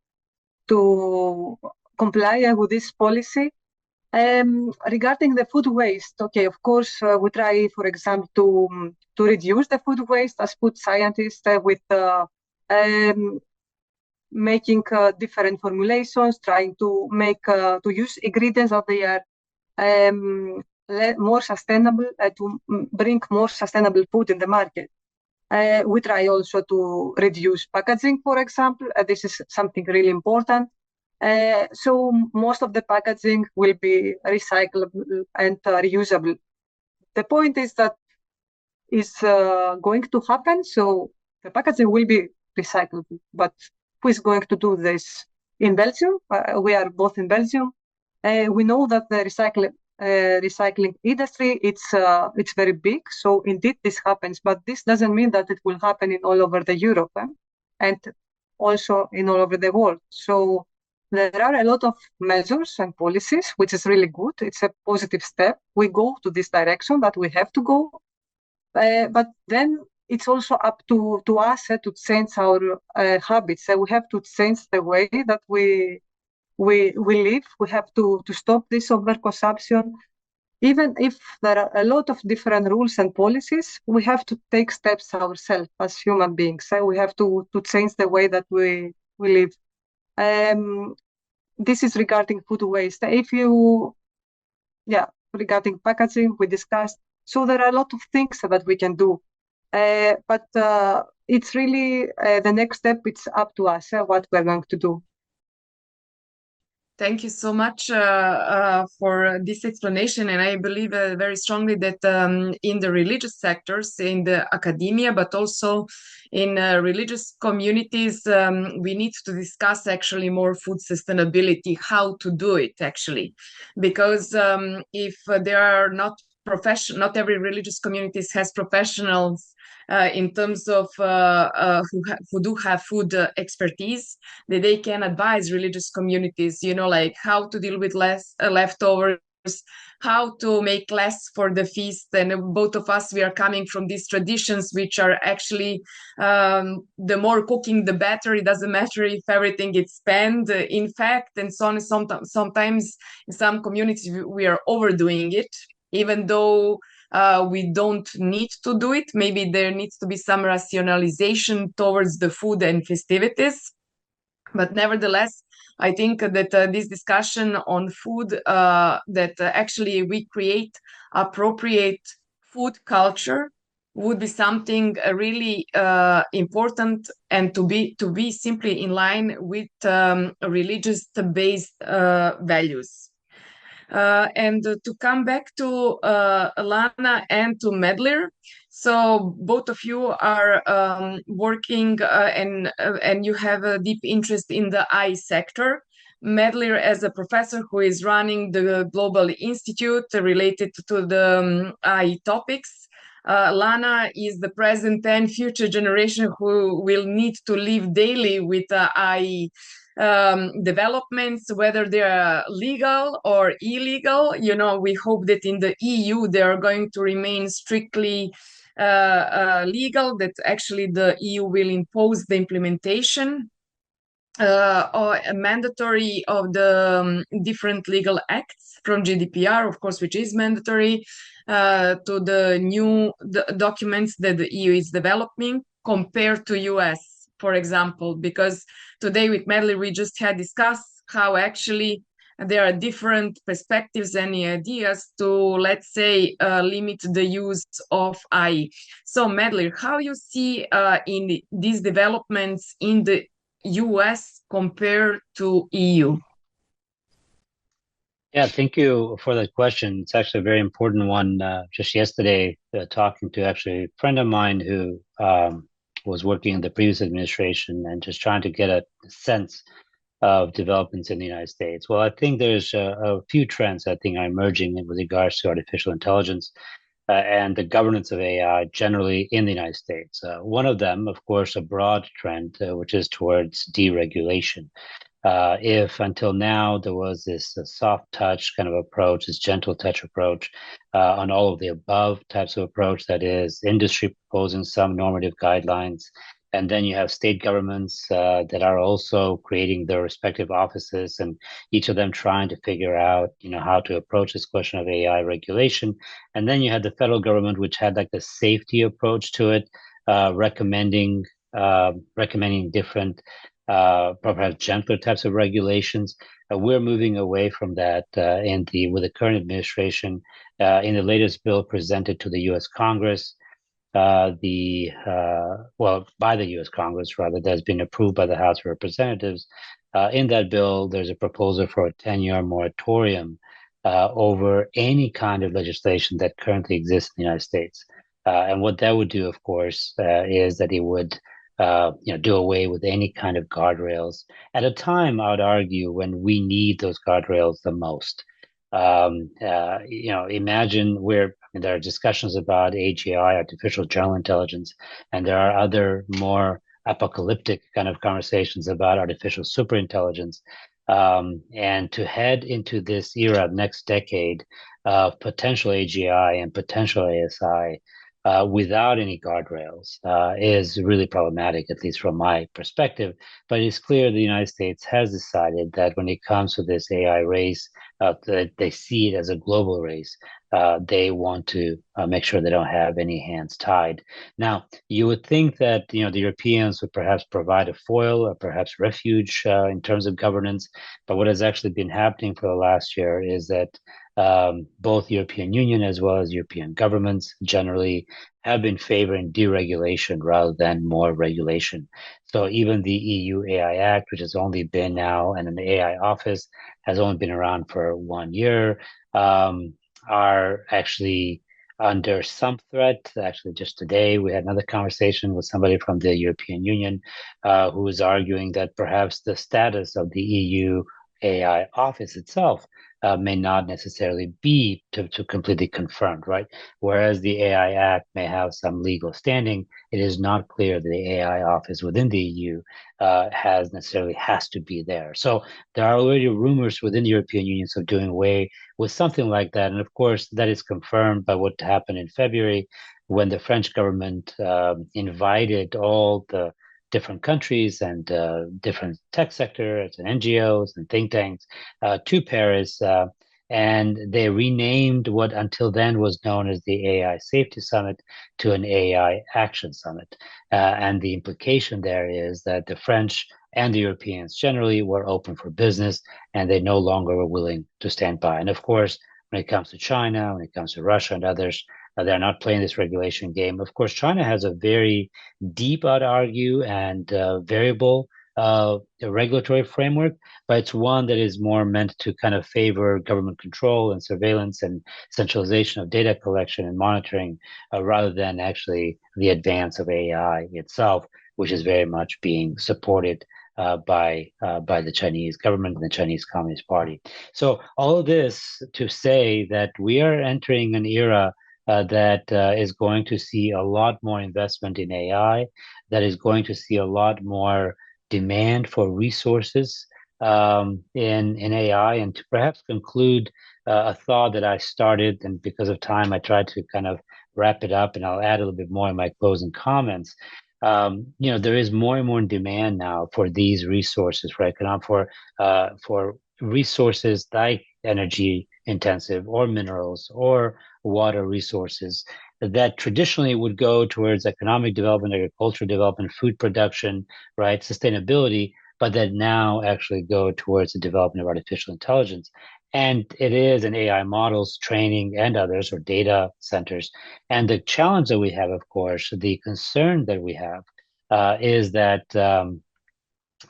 comply with this policy. Regarding the food waste, okay, of course, we try, for example, to reduce the food waste as food scientists with making different formulations, trying to make to use ingredients that they are more sustainable, to bring more sustainable food in the market. We try also to reduce packaging, for example. This is something really important. So most of the packaging will be recyclable and reusable. The point is that is going to happen. So the packaging will be recyclable, but who is going to do this? In Belgium, we are both in Belgium. We know that the recycling industry, it's very big. So indeed this happens, but this doesn't mean that it will happen in all over the Europe and also in all over the world. So there are a lot of measures and policies, which is really good. It's a positive step. We go to this direction that we have to go. But then it's also up to us to change our habits. We have to change the way that we live. We have to stop this overconsumption. Even if there are a lot of different rules and policies, we have to take steps ourselves as human beings. So we have to change the way that we live. This is regarding food waste. Regarding packaging, we discussed. So there are a lot of things that we can do. But it's really the next step. It's up to us what we're going to do. Thank you so much for this explanation. And I believe very strongly that in the religious sectors, in the academia, but also in religious communities, we need to discuss actually more food sustainability, how to do it actually. Because if there are not every religious communities has professionals in terms of who do have food expertise, that they can advise religious communities, like how to deal with less leftovers, how to make less for the feast. And both of us, we are coming from these traditions, which are actually the more cooking, the better. It doesn't matter if everything is spent, in fact, and so on. Sometimes in some communities, we are overdoing it, even though we don't need to do it. Maybe there needs to be some rationalization towards the food and festivities. But nevertheless, I think that this discussion on food, that actually we create appropriate food culture, would be something really important, and to be simply in line with religious-based values. And to come back to Lana and to Medlir, so both of you are working and you have a deep interest in the AI sector. Medlir as a professor who is running the Global Institute related to the AI topics. Lana is the present and future generation who will need to live daily with AI developments, whether they are legal or illegal. You know, we hope that in the EU they are going to remain strictly legal, that actually the EU will impose the implementation or a mandatory of the different legal acts from GDPR, of course, which is mandatory, to the new documents that the EU is developing compared to US, for example, because today with Medley we just had discussed how actually there are different perspectives and ideas to, let's say, limit the use of AI. So Medley, how you see in these developments in the US compared to EU? Yeah, thank you for that question. It's actually a very important one. Just yesterday, talking to actually a friend of mine who was working in the previous administration and just trying to get a sense of developments in the United States. Well, I think there's a few trends I think are emerging with regards to artificial intelligence and the governance of AI generally in the United States. One of them, of course, a broad trend, which is towards deregulation. If until now there was this soft touch kind of approach, this gentle touch approach on all of the above types of approach, that is industry proposing some normative guidelines, and then you have state governments that are also creating their respective offices, and each of them trying to figure out, how to approach this question of AI regulation. And then you had the federal government, which had like the safety approach to it, recommending different perhaps gentler types of regulations. We're moving away from that with the current administration. In the latest bill presented to the U.S. Congress, by the U.S. Congress rather, that's been approved by the House of Representatives. In that bill, there's a proposal for a 10-year moratorium over any kind of legislation that currently exists in the United States. And what that would do, of course, is that it would do away with any kind of guardrails at a time, I would argue, when we need those guardrails the most. Imagine there are discussions about AGI, artificial general intelligence, and there are other more apocalyptic kind of conversations about artificial superintelligence. And to head into this era next decade of potential AGI and potential ASI without any guardrails is really problematic, at least from my perspective. But it's clear the United States has decided that when it comes to this AI race, that they see it as a global race. They want to make sure they don't have any hands tied. Now, you would think that the Europeans would perhaps provide a foil or perhaps refuge in terms of governance. But what has actually been happening for the last year is that both European Union as well as European governments generally have been favoring deregulation rather than more regulation. So even the EU AI Act, which has only been now, and an AI office has only been around for 1 year, are actually under some threat. Actually, just today, we had another conversation with somebody from the European Union who was arguing that perhaps the status of the EU AI office itself may not necessarily be to completely confirmed, right? Whereas the AI Act may have some legal standing, it is not clear that the AI office within the EU has to be there. So there are already rumors within the European Union of doing away with something like that. And of course, that is confirmed by what happened in February when the French government invited all the different countries and different tech sectors and NGOs and think tanks to Paris. And they renamed what until then was known as the AI Safety Summit to an AI Action Summit. And the implication there is that the French and the Europeans generally were open for business, and they no longer were willing to stand by. And of course, when it comes to China, when it comes to Russia and others, they're not playing this regulation game. Of course, China has a very deep, I'd argue, and variable a regulatory framework, but it's one that is more meant to kind of favor government control and surveillance and centralization of data collection and monitoring, rather than actually the advance of AI itself, which is very much being supported by the Chinese government and the Chinese Communist Party. So all of this to say that we are entering an era that is going to see a lot more investment in AI, that is going to see a lot more demand for resources in AI, and to perhaps conclude a thought that I started, and because of time, I tried to kind of wrap it up, and I'll add a little bit more in my closing comments. There is more and more demand now for these resources for for resources like energy intensive or minerals or water resources that traditionally would go towards economic development, agricultural development, food production, right, sustainability, but that now actually go towards the development of artificial intelligence. And it is in AI models, training, and others, or data centers. And the challenge that we have, of course, the concern that we have is that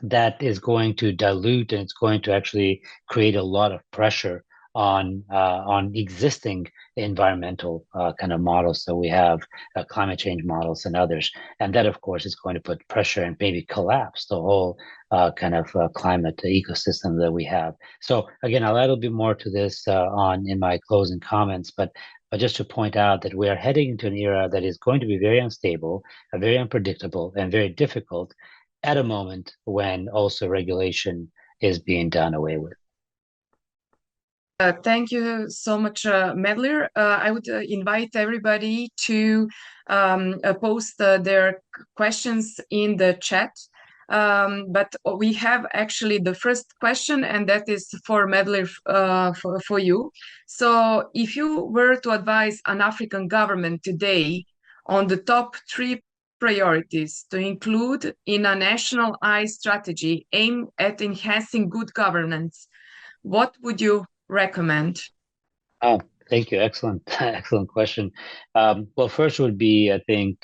that is going to dilute, and it's going to actually create a lot of pressure on existing environmental kind of models that we have, climate change models and others, and that of course is going to put pressure and maybe collapse the whole kind of climate ecosystem that we have. So again, I'll add a little bit more to this on in my closing comments, but just to point out that we are heading into an era that is going to be very unstable, very unpredictable, and very difficult at a moment when also regulation is being done away with. Thank you so much, Medler. I would invite everybody to post their questions in the chat. But we have actually the first question, and that is for Medler, for you. So if you were to advise an African government today on the top 3 priorities to include in a national AI strategy aimed at enhancing good governance, what would you recommend? Oh, thank you. Excellent, excellent question. Well, first would be, I think,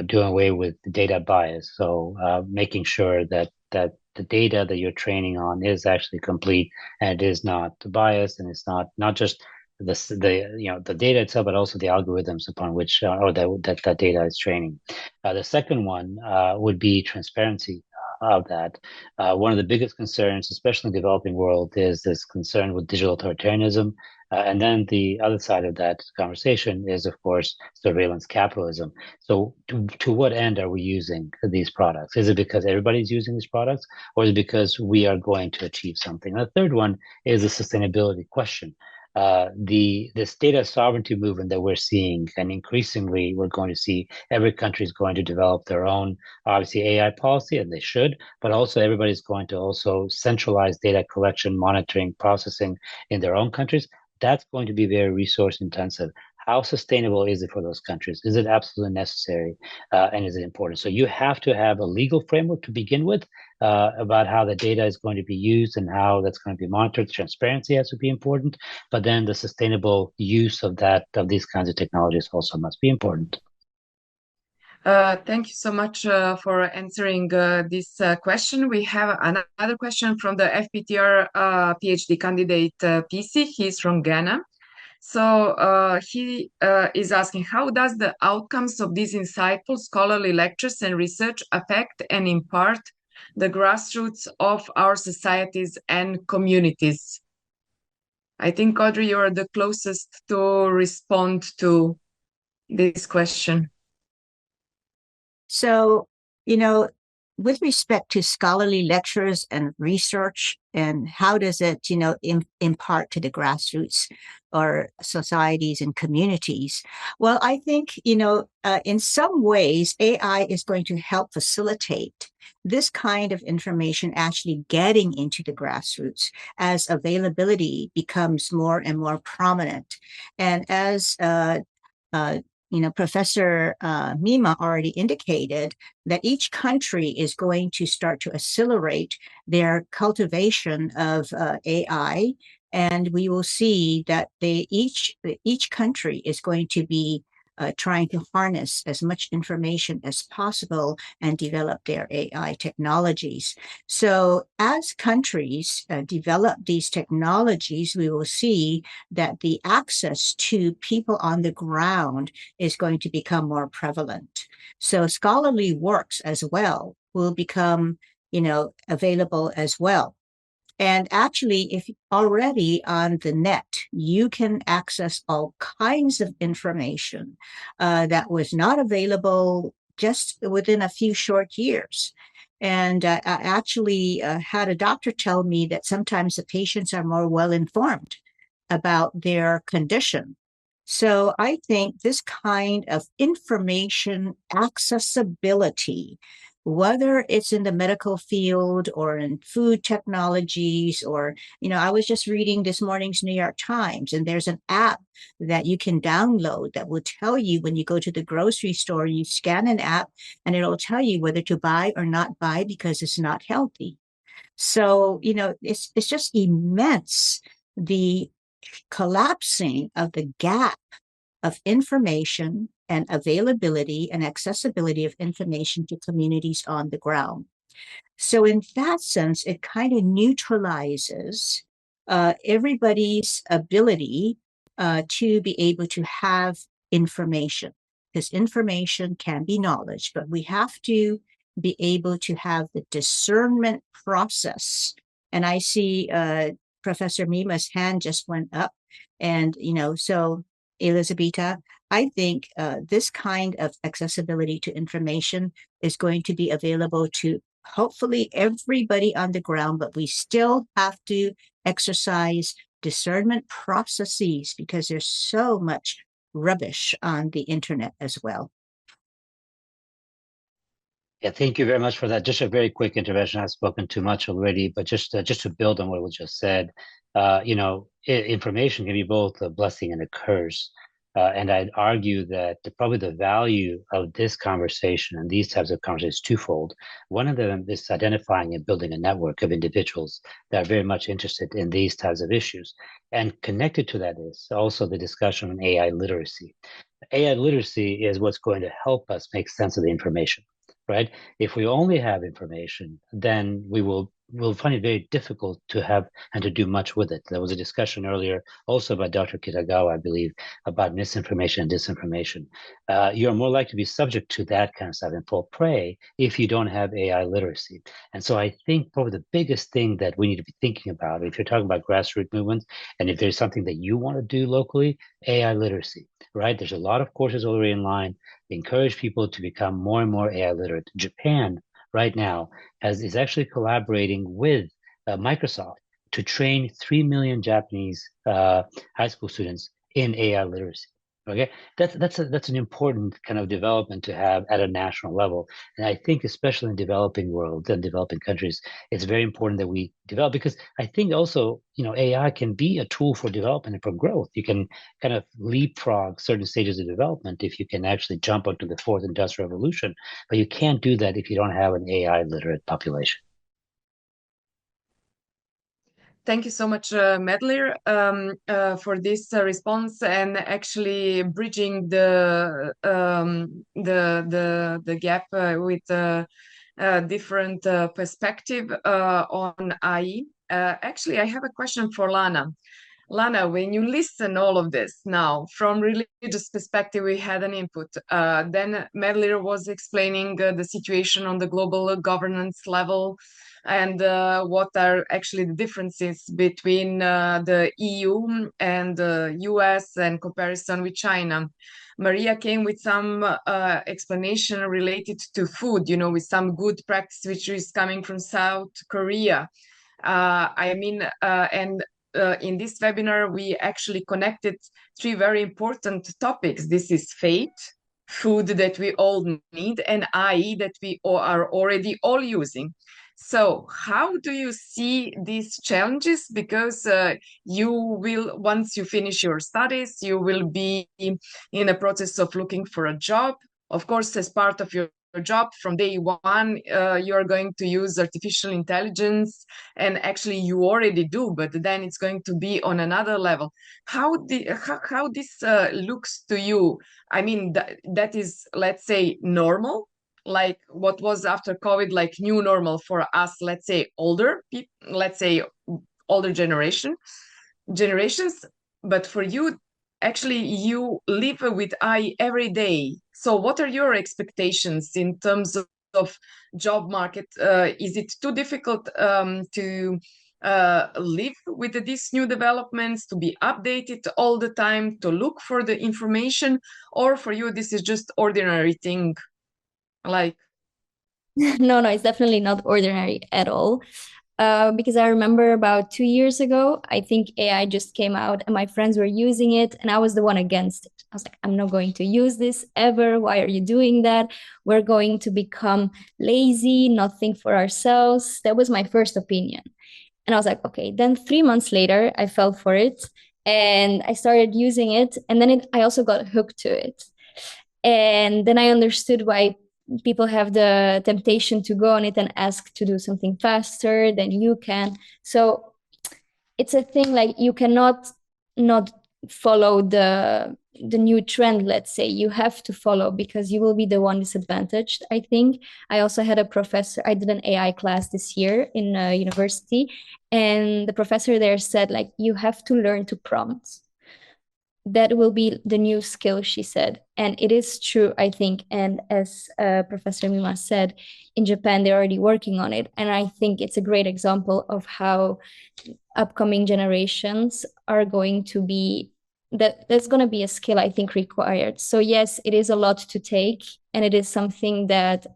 doing away with the data bias. So making sure that the data that you're training on is actually complete and it is not biased, and it's not just the data itself, but also the algorithms upon which or that data is training. The second one would be transparency of that. One of the biggest concerns, especially in the developing world, is this concern with digital authoritarianism. And then the other side of that conversation is, of course, surveillance capitalism. So to what end are we using these products? Is it because everybody's using these products, or is it because we are going to achieve something? And the third one is the sustainability question. This data sovereignty movement that we're seeing, and increasingly we're going to see every country is going to develop their own, obviously, AI policy, and they should, but also everybody's going to also centralize data collection, monitoring, processing in their own countries. That's going to be very resource intensive. How sustainable is it for those countries? Is it absolutely necessary? And is it important? So you have to have a legal framework to begin with about how the data is going to be used and how that's going to be monitored. Transparency has to be important, but then the sustainable use of these kinds of technologies also must be important. Thank you so much for answering this question. We have another question from the FPTR PhD candidate PC. He's from Ghana. So he is asking, how does the outcomes of these insightful scholarly lectures and research affect and impart the grassroots of our societies and communities? I think, Audrey, you're the closest to respond to this question. So, with respect to scholarly lectures and research, and how does it, impart to the grassroots or societies and communities? Well, I think, in some ways, AI is going to help facilitate this kind of information actually getting into the grassroots as availability becomes more and more prominent. And as Professor Mima already indicated that each country is going to start to accelerate their cultivation of AI, and we will see that each country is going to be trying to harness as much information as possible and develop their AI technologies. So as countries develop these technologies, we will see that the access to people on the ground is going to become more prevalent. So scholarly works as well will become, available as well. And actually, if already on the net, you can access all kinds of information that was not available just within a few short years. And I actually had a doctor tell me that sometimes the patients are more well informed about their condition. So I think this kind of information accessibility, whether it's in the medical field or in food technologies, or, I was just reading this morning's New York Times, and there's an app that you can download that will tell you when you go to the grocery store, you scan an app and it'll tell you whether to buy or not buy because it's not healthy. So, it's just immense, the collapsing of the gap of information and availability and accessibility of information to communities on the ground. So in that sense, it kind of neutralizes everybody's ability to be able to have information, because information can be knowledge, but we have to be able to have the discernment process. And I see Professor Mima's hand just went up. And, so Elizabeta, I think this kind of accessibility to information is going to be available to hopefully everybody on the ground, but we still have to exercise discernment processes because there's so much rubbish on the internet as well. Yeah, thank you very much for that. Just a very quick intervention. I've spoken too much already, but just to build on what was just said, information can be both a blessing and a curse. And I'd argue that probably the value of this conversation and these types of conversations is twofold. One of them is identifying and building a network of individuals that are very much interested in these types of issues. And connected to that is also the discussion on AI literacy. AI literacy is what's going to help us make sense of the information. Right? If we only have information, then we'll find it very difficult to have and to do much with it. There was a discussion earlier also by Dr. Kitagawa, I believe, about misinformation and disinformation. You're more likely to be subject to that kind of stuff and fall prey if you don't have AI literacy. And so I think probably the biggest thing that we need to be thinking about, if you're talking about grassroots movements, and if there's something that you want to do locally, AI literacy, right? There's a lot of courses already in line. Encourage people to become more and more AI literate. Japan right now is actually collaborating with Microsoft to train 3 million Japanese high school students in AI literacy. Okay, that's an important kind of development to have at a national level, and I think especially in developing worlds and developing countries, it's very important that we develop, because I think also AI can be a tool for development and for growth. You can kind of leapfrog certain stages of development if you can actually jump onto the fourth industrial revolution, but you can't do that if you don't have an AI literate population. Thank you so much, Medlir, for this response and actually bridging the gap with different perspective on AI. Actually, I have a question for Lana. Lana, when you listen all of this now from religious perspective, we had an input. Then Medlir was explaining the situation on the global governance level and what are actually the differences between the EU and the US and comparison with China. Maria came with some explanation related to food, with some good practice which is coming from South Korea. In this webinar, we actually connected 3 very important topics. This is faith, food that we all need, and AI that we are already all using. So how do you see these challenges? Because you will, once you finish your studies, you will be in a process of looking for a job. Of course, as part of your job from day one. You're going to use artificial intelligence, and actually you already do, but then it's going to be on another level. How this looks to you? I mean, that is, let's say, normal, like what was after COVID, like new normal for us, let's say older people, let's say older generations. But for you, actually, you live with AI every day. So what are your expectations in terms of job market? Is it too difficult to live with these new developments, to be updated all the time, to look for the information? Or for you, this is just ordinary thing? Like, No, no, it's definitely not ordinary at all. Because I remember about 2 years ago, I think AI just came out and my friends were using it, and I was the one against it. I was like, I'm not going to use this ever. Why are you doing that? We're going to become lazy, not think for ourselves. That was my first opinion. And I was like, okay. Then 3 months later, I fell for it and I started using it. And then I also got hooked to it. And then I understood why people have the temptation to go on it and ask to do something faster than you can. So it's a thing, like you cannot not follow the new trend. Let's say you have to follow, because you will be the one disadvantaged, I think. I also had a professor, I did an AI class this year in a university, and the professor there said, like, you have to learn to prompt. That will be the new skill, she said. And it is true, I think. And as Professor Mima said, in Japan, they're already working on it. And I think it's a great example of how upcoming generations are going to be, that's going to be a skill, I think, required. So yes, it is a lot to take. And it is something that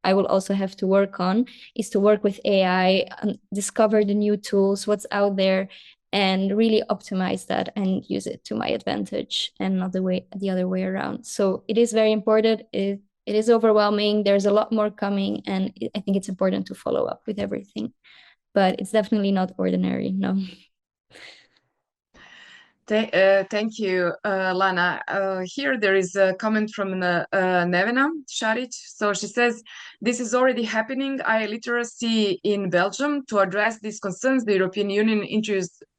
I will also have to work on, is to work with AI, discover the new tools, what's out there, and really optimize that and use it to my advantage and not the other way around. So it is very important. It is overwhelming. There's a lot more coming, and I think it's important to follow up with everything. But it's definitely not ordinary, no. Thank you, Lana. Here there is a comment from Nevena Šarić. So she says, this is already happening. AI literacy in Belgium. To address these concerns, the European Union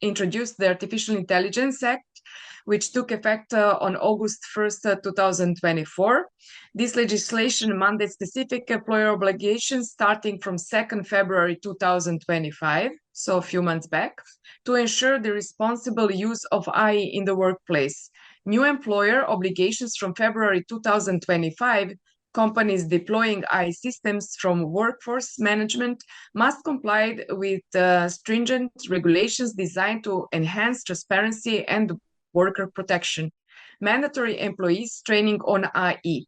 introduced the Artificial Intelligence Act, which took effect on August 1st, 2024. This legislation mandates specific employer obligations starting from 2nd February 2025, so a few months back, to ensure the responsible use of AI in the workplace. New employer obligations from February 2025, companies deploying AI systems from workforce management must comply with stringent regulations designed to enhance transparency and worker protection. Mandatory employees training on AI.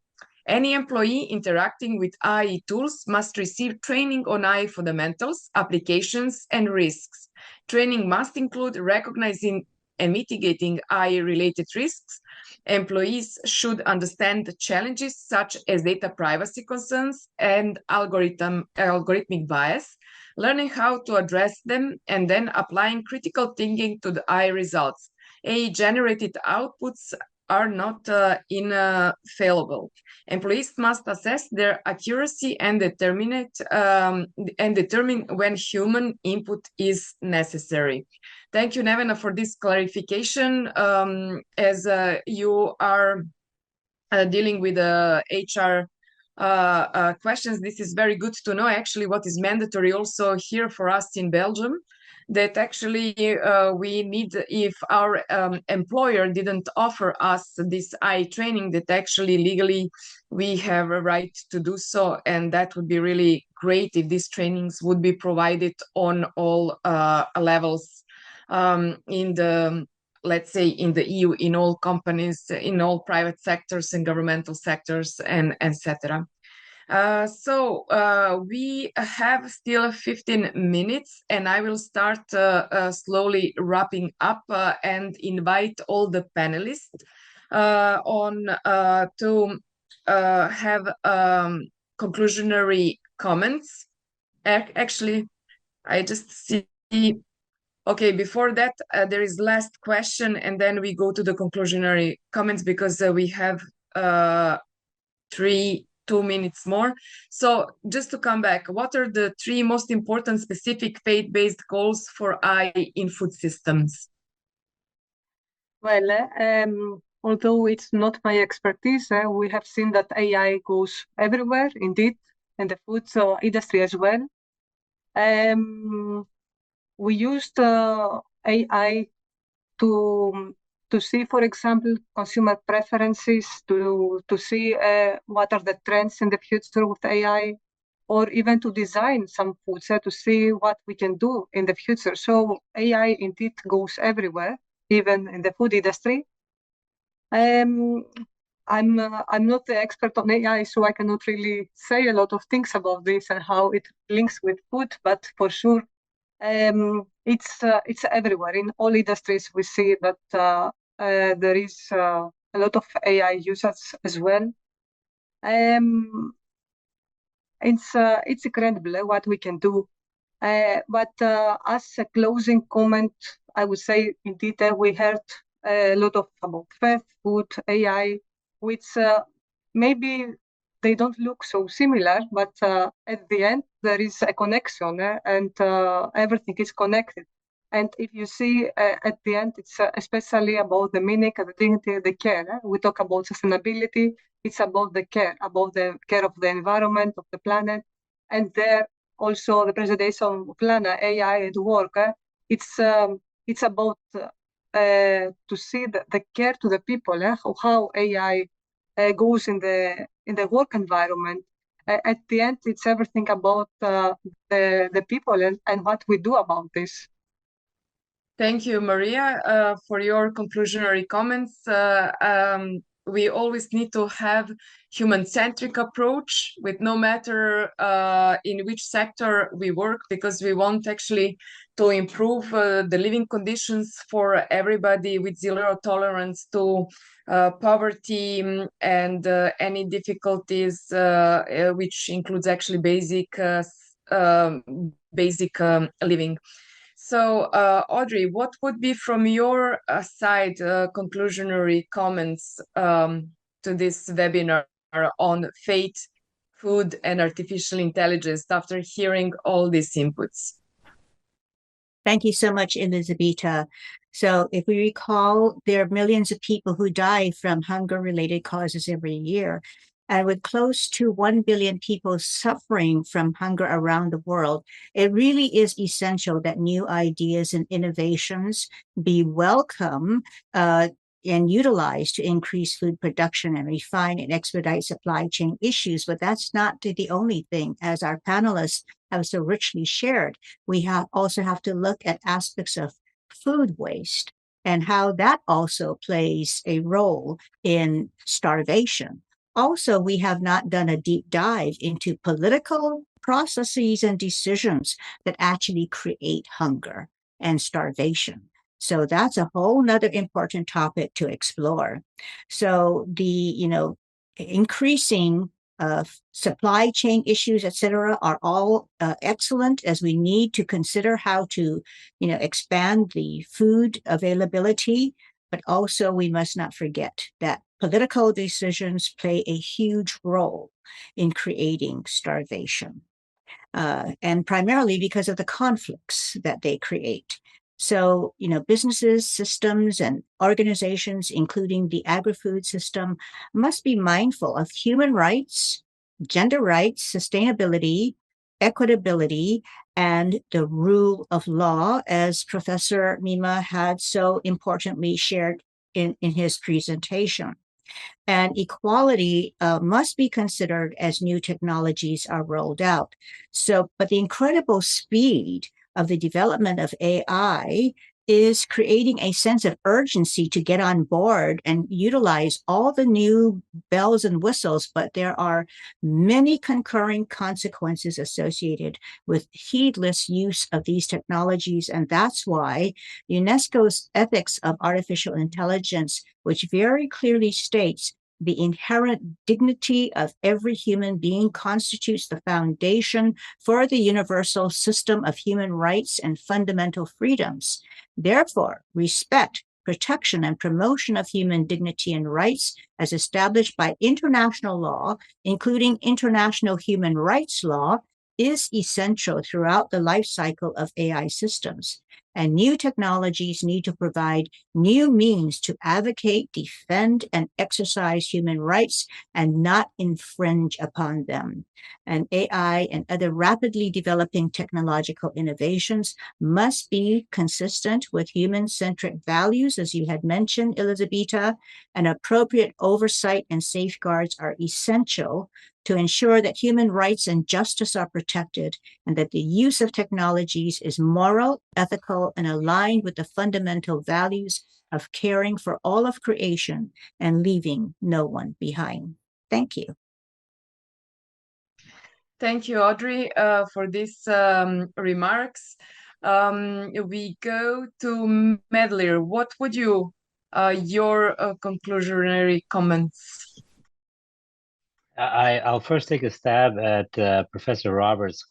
Any employee interacting with AI tools must receive training on AI fundamentals, applications, and risks. Training must include recognizing and mitigating AI-related risks. Employees should understand the challenges such as data privacy concerns and algorithmic bias, learning how to address them, and then applying critical thinking to the AI results. AI-generated outputs are not infallible. Employees must assess their accuracy and determine when human input is necessary. Thank you, Nevena, for this clarification. As you are dealing with HR questions, this is very good to know actually what is mandatory also here for us in Belgium, that actually we need, if our employer didn't offer us this AI training, that actually legally we have a right to do so. And that would be really great if these trainings would be provided on all levels in the, let's say, in the EU, in all companies, in all private sectors and governmental sectors, and etc. So we have still 15 minutes, and I will start slowly wrapping up and invite all the panelists to have conclusionary comments. Actually, I just see. Okay, before that, there is last question, and then we go to the conclusionary comments, because we have 2 2 minutes more. So just to come back, what are the 3 most important specific faith-based goals for AI in food systems? Well, although it's not my expertise, we have seen that AI goes everywhere, indeed, in the food industry as well. We used AI to see, for example, consumer preferences, to see what are the trends in the future with AI, or even to design some foods to see what we can do in the future. So AI indeed goes everywhere, even in the food industry. I'm not the expert on AI, so I cannot really say a lot of things about this and how it links with food, but for sure, it's everywhere. In all industries, we see that there is a lot of AI usage as well. It's incredible what we can do. But as a closing comment, I would say indeed we heard a lot about faith, food, AI, which maybe they don't look so similar, but at the end there is a connection and everything is connected. And if you see at the end, it's especially about the meaning, the dignity, the care. We talk about sustainability. It's about the care of the environment, of the planet, and there also the presentation of Lana, AI at work. It's about to see the care to the people, how AI goes in the work environment. At the end, it's everything about the people and what we do about this. Thank you, Maria, for your conclusionary comments. We always need to have human-centric approach with no matter in which sector we work, because we want actually to improve the living conditions for everybody with zero tolerance to poverty and any difficulties, which includes actually basic living. So, Audrey, what would be from your side conclusionary comments to this webinar on faith, food, and artificial intelligence after hearing all these inputs? Thank you so much, Elisabetta. So if we recall, there are millions of people who die from hunger-related causes every year. And with close to 1 billion people suffering from hunger around the world, it really is essential that new ideas and innovations be welcome and utilized to increase food production and refine and expedite supply chain issues. But that's not the only thing. As our panelists have so richly shared, we also have to look at aspects of food waste and how that also plays a role in starvation. Also, we have not done a deep dive into political processes and decisions that actually create hunger and starvation. So that's a whole nother important topic to explore. So the, increasing supply chain issues, et cetera, are all excellent, as we need to consider how to, expand the food availability. But also we must not forget that political decisions play a huge role in creating starvation, and primarily because of the conflicts that they create. So, businesses, systems, and organizations, including the agri-food system, must be mindful of human rights, gender rights, sustainability, equitability, and the rule of law, as Professor Mima had so importantly shared in his presentation. And equality must be considered as new technologies are rolled out. But the incredible speed of the development of AI is creating a sense of urgency to get on board and utilize all the new bells and whistles, but there are many concurring consequences associated with heedless use of these technologies. And that's why UNESCO's Ethics of Artificial Intelligence, which very clearly states the inherent dignity of every human being constitutes the foundation for the universal system of human rights and fundamental freedoms. Therefore, respect protection, and promotion of human dignity and rights as established by international law, including international human rights law, is essential throughout the life cycle of AI systems. And new technologies need to provide new means to advocate, defend, and exercise human rights and not infringe upon them. And AI and other rapidly developing technological innovations must be consistent with human-centric values, as you had mentioned, Elizabeta, and appropriate oversight and safeguards are essential to ensure that human rights and justice are protected and that the use of technologies is moral, ethical, and aligned with the fundamental values of caring for all of creation and leaving no one behind. Thank you. Thank you, Audrey, for these remarks. We go to Medlir. What would your conclusionary comments? I'll first take a stab at Professor Roberts'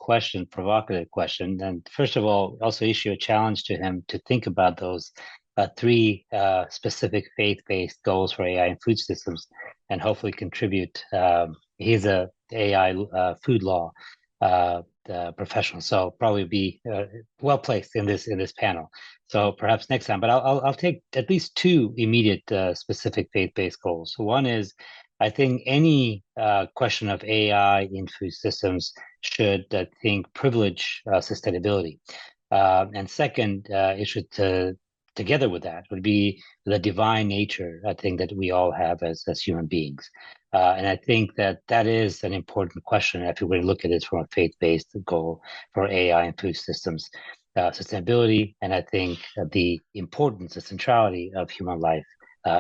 provocative question. And first of all, also issue a challenge to him to think about those three specific faith-based goals for AI and food systems and hopefully contribute. He's a AI food law professional, so probably be well placed in this panel. So perhaps next time, but I'll take at least two immediate specific faith-based goals. So one is, I think any question of AI in food systems should privilege sustainability. And second, it should, together with that, would be the divine nature, I think, that we all have as human beings. And I think that is an important question if we were to look at it from a faith-based goal for AI and food systems. Sustainability, and I think the importance, the centrality of human life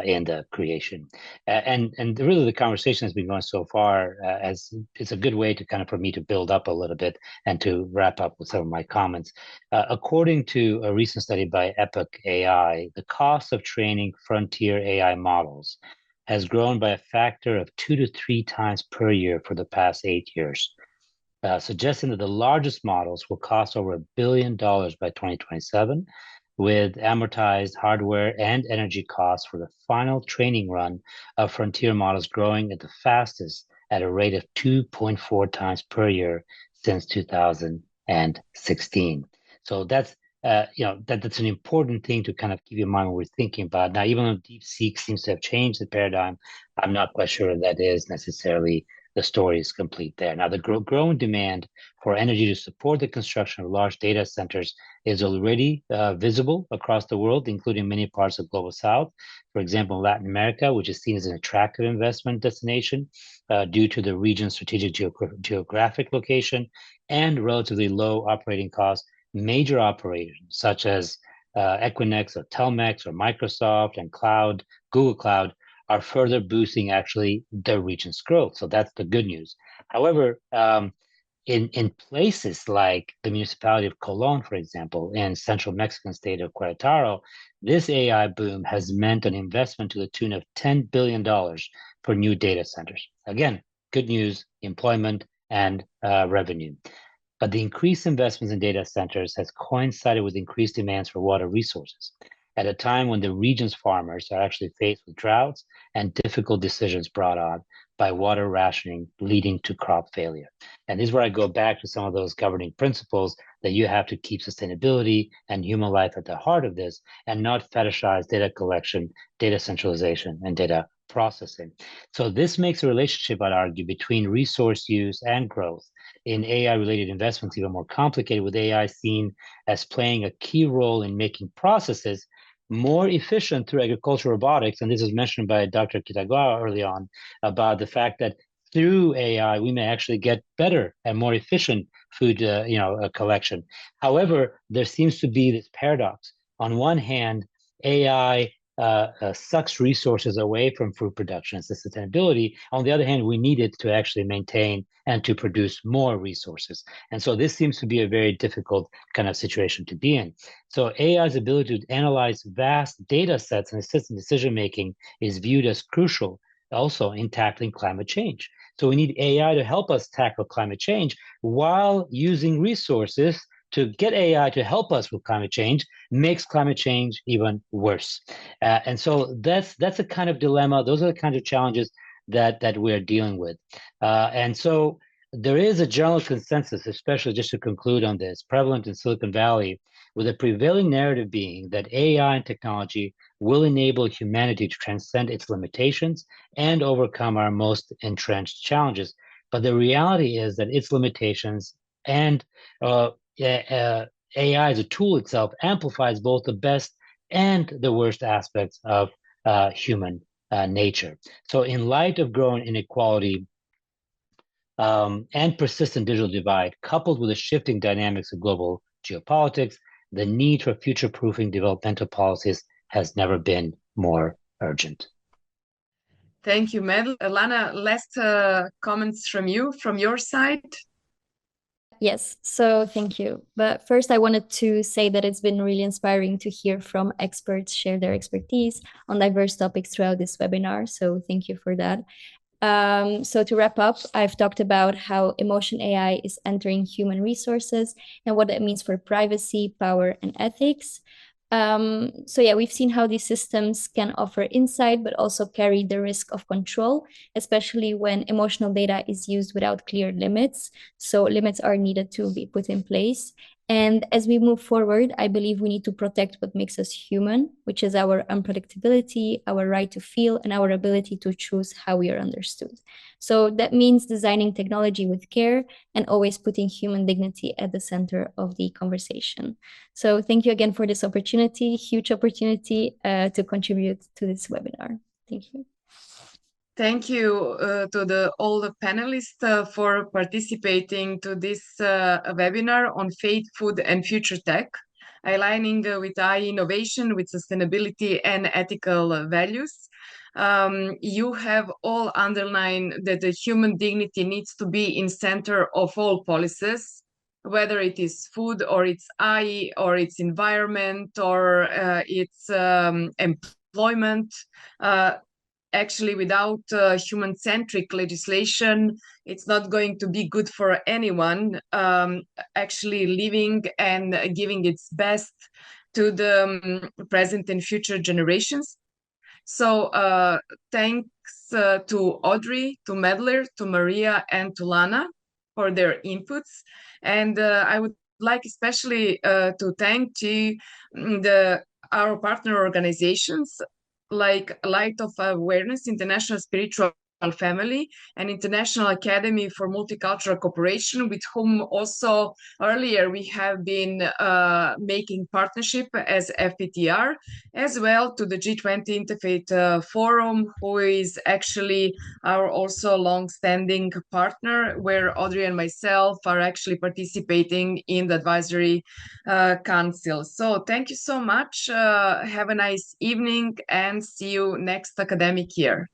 in the creation. And really the conversation has been going so far as it's a good way to for me to build up a little bit and to wrap up with some of my comments. According to a recent study by Epoch AI, the cost of training frontier AI models has grown by a factor of 2 to 3 times per year for the past 8 years, suggesting that the largest models will cost over $1 billion by 2027, with amortized hardware and energy costs for the final training run of frontier models growing at the fastest at a rate of 2.4 times per year since 2016. So that's that's an important thing to keep in mind when we're thinking about. Now, even though DeepSeek seems to have changed the paradigm, I'm not quite sure that is necessarily the story is complete there. Now, the growing demand for energy to support the construction of large data centers is already visible across the world, including many parts of Global South. For example, in Latin America, which is seen as an attractive investment destination due to the region's strategic geographic location and relatively low operating costs, major operators such as Equinix or Telmex or Microsoft and Google Cloud, are further boosting actually the region's growth. So that's the good news. However, in places like the municipality of Colón, for example, in central Mexican state of Querétaro, this AI boom has meant an investment to the tune of $10 billion for new data centers. Again, good news, employment and revenue. But the increased investments in data centers has coincided with increased demands for water resources at a time when the region's farmers are actually faced with droughts and difficult decisions brought on by water rationing, leading to crop failure. And this is where I go back to some of those governing principles that you have to keep sustainability and human life at the heart of this and not fetishize data collection, data centralization, and data processing. So this makes a relationship, I'd argue, between resource use and growth in AI-related investments even more complicated, with AI seen as playing a key role in making processes more efficient through agricultural robotics. And this was mentioned by Dr. Kitagawa early on about the fact that through AI, we may actually get better and more efficient food collection. However, there seems to be this paradox. On one hand, AI sucks resources away from food production and sustainability. On the other hand, we need it to actually maintain and to produce more resources. And so this seems to be a very difficult kind of situation to be in. So AI's ability to analyze vast data sets and assist in decision-making is viewed as crucial also in tackling climate change. So we need AI to help us tackle climate change while using resources to get AI to help us with climate change makes climate change even worse. And so that's a kind of dilemma. Those are the kinds of challenges that we're dealing with. And so there is a general consensus, especially just to conclude on this, prevalent in Silicon Valley, with a prevailing narrative being that AI and technology will enable humanity to transcend its limitations and overcome our most entrenched challenges. But the reality is that its limitations and AI as a tool itself amplifies both the best and the worst aspects of human nature. So in light of growing inequality and persistent digital divide, coupled with the shifting dynamics of global geopolitics, the need for future-proofing developmental policies has never been more urgent. Thank you, Mel. Lana, last comments from you, from your side? Yes, so thank you. But first, I wanted to say that it's been really inspiring to hear from experts share their expertise on diverse topics throughout this webinar. So thank you for that. So to wrap up, I've talked about how emotion AI is entering human resources and what that means for privacy, power, and ethics. So yeah, we've seen how these systems can offer insight, but also carry the risk of control, especially when emotional data is used without clear limits. So limits are needed to be put in place. And as we move forward, I believe we need to protect what makes us human, which is our unpredictability, our right to feel, and our ability to choose how we are understood. So that means designing technology with care and always putting human dignity at the center of the conversation. So thank you again for this opportunity, huge opportunity to contribute to this webinar. Thank you. Thank you to all the panelists for participating to this webinar on faith, food, and future tech, aligning with AI innovation, with sustainability and ethical values. You have all underlined that the human dignity needs to be in center of all policies, whether it is food or it's AI or it's environment or it's employment. Actually, without human-centric legislation, it's not going to be good for anyone actually living and giving its best to the present and future generations. So thanks to Audrey, to Medler, to Maria, and to Lana for their inputs. And I would like especially to thank our partner organizations like Light of Awareness, International Spiritual Family, and International Academy for Multicultural Cooperation, with whom also earlier we have been making partnership as FPTR, as well to the G20 Interfaith Forum, who is actually our also long-standing partner, where Audrey and myself are actually participating in the advisory council. So thank you so much. Have a nice evening and see you next academic year.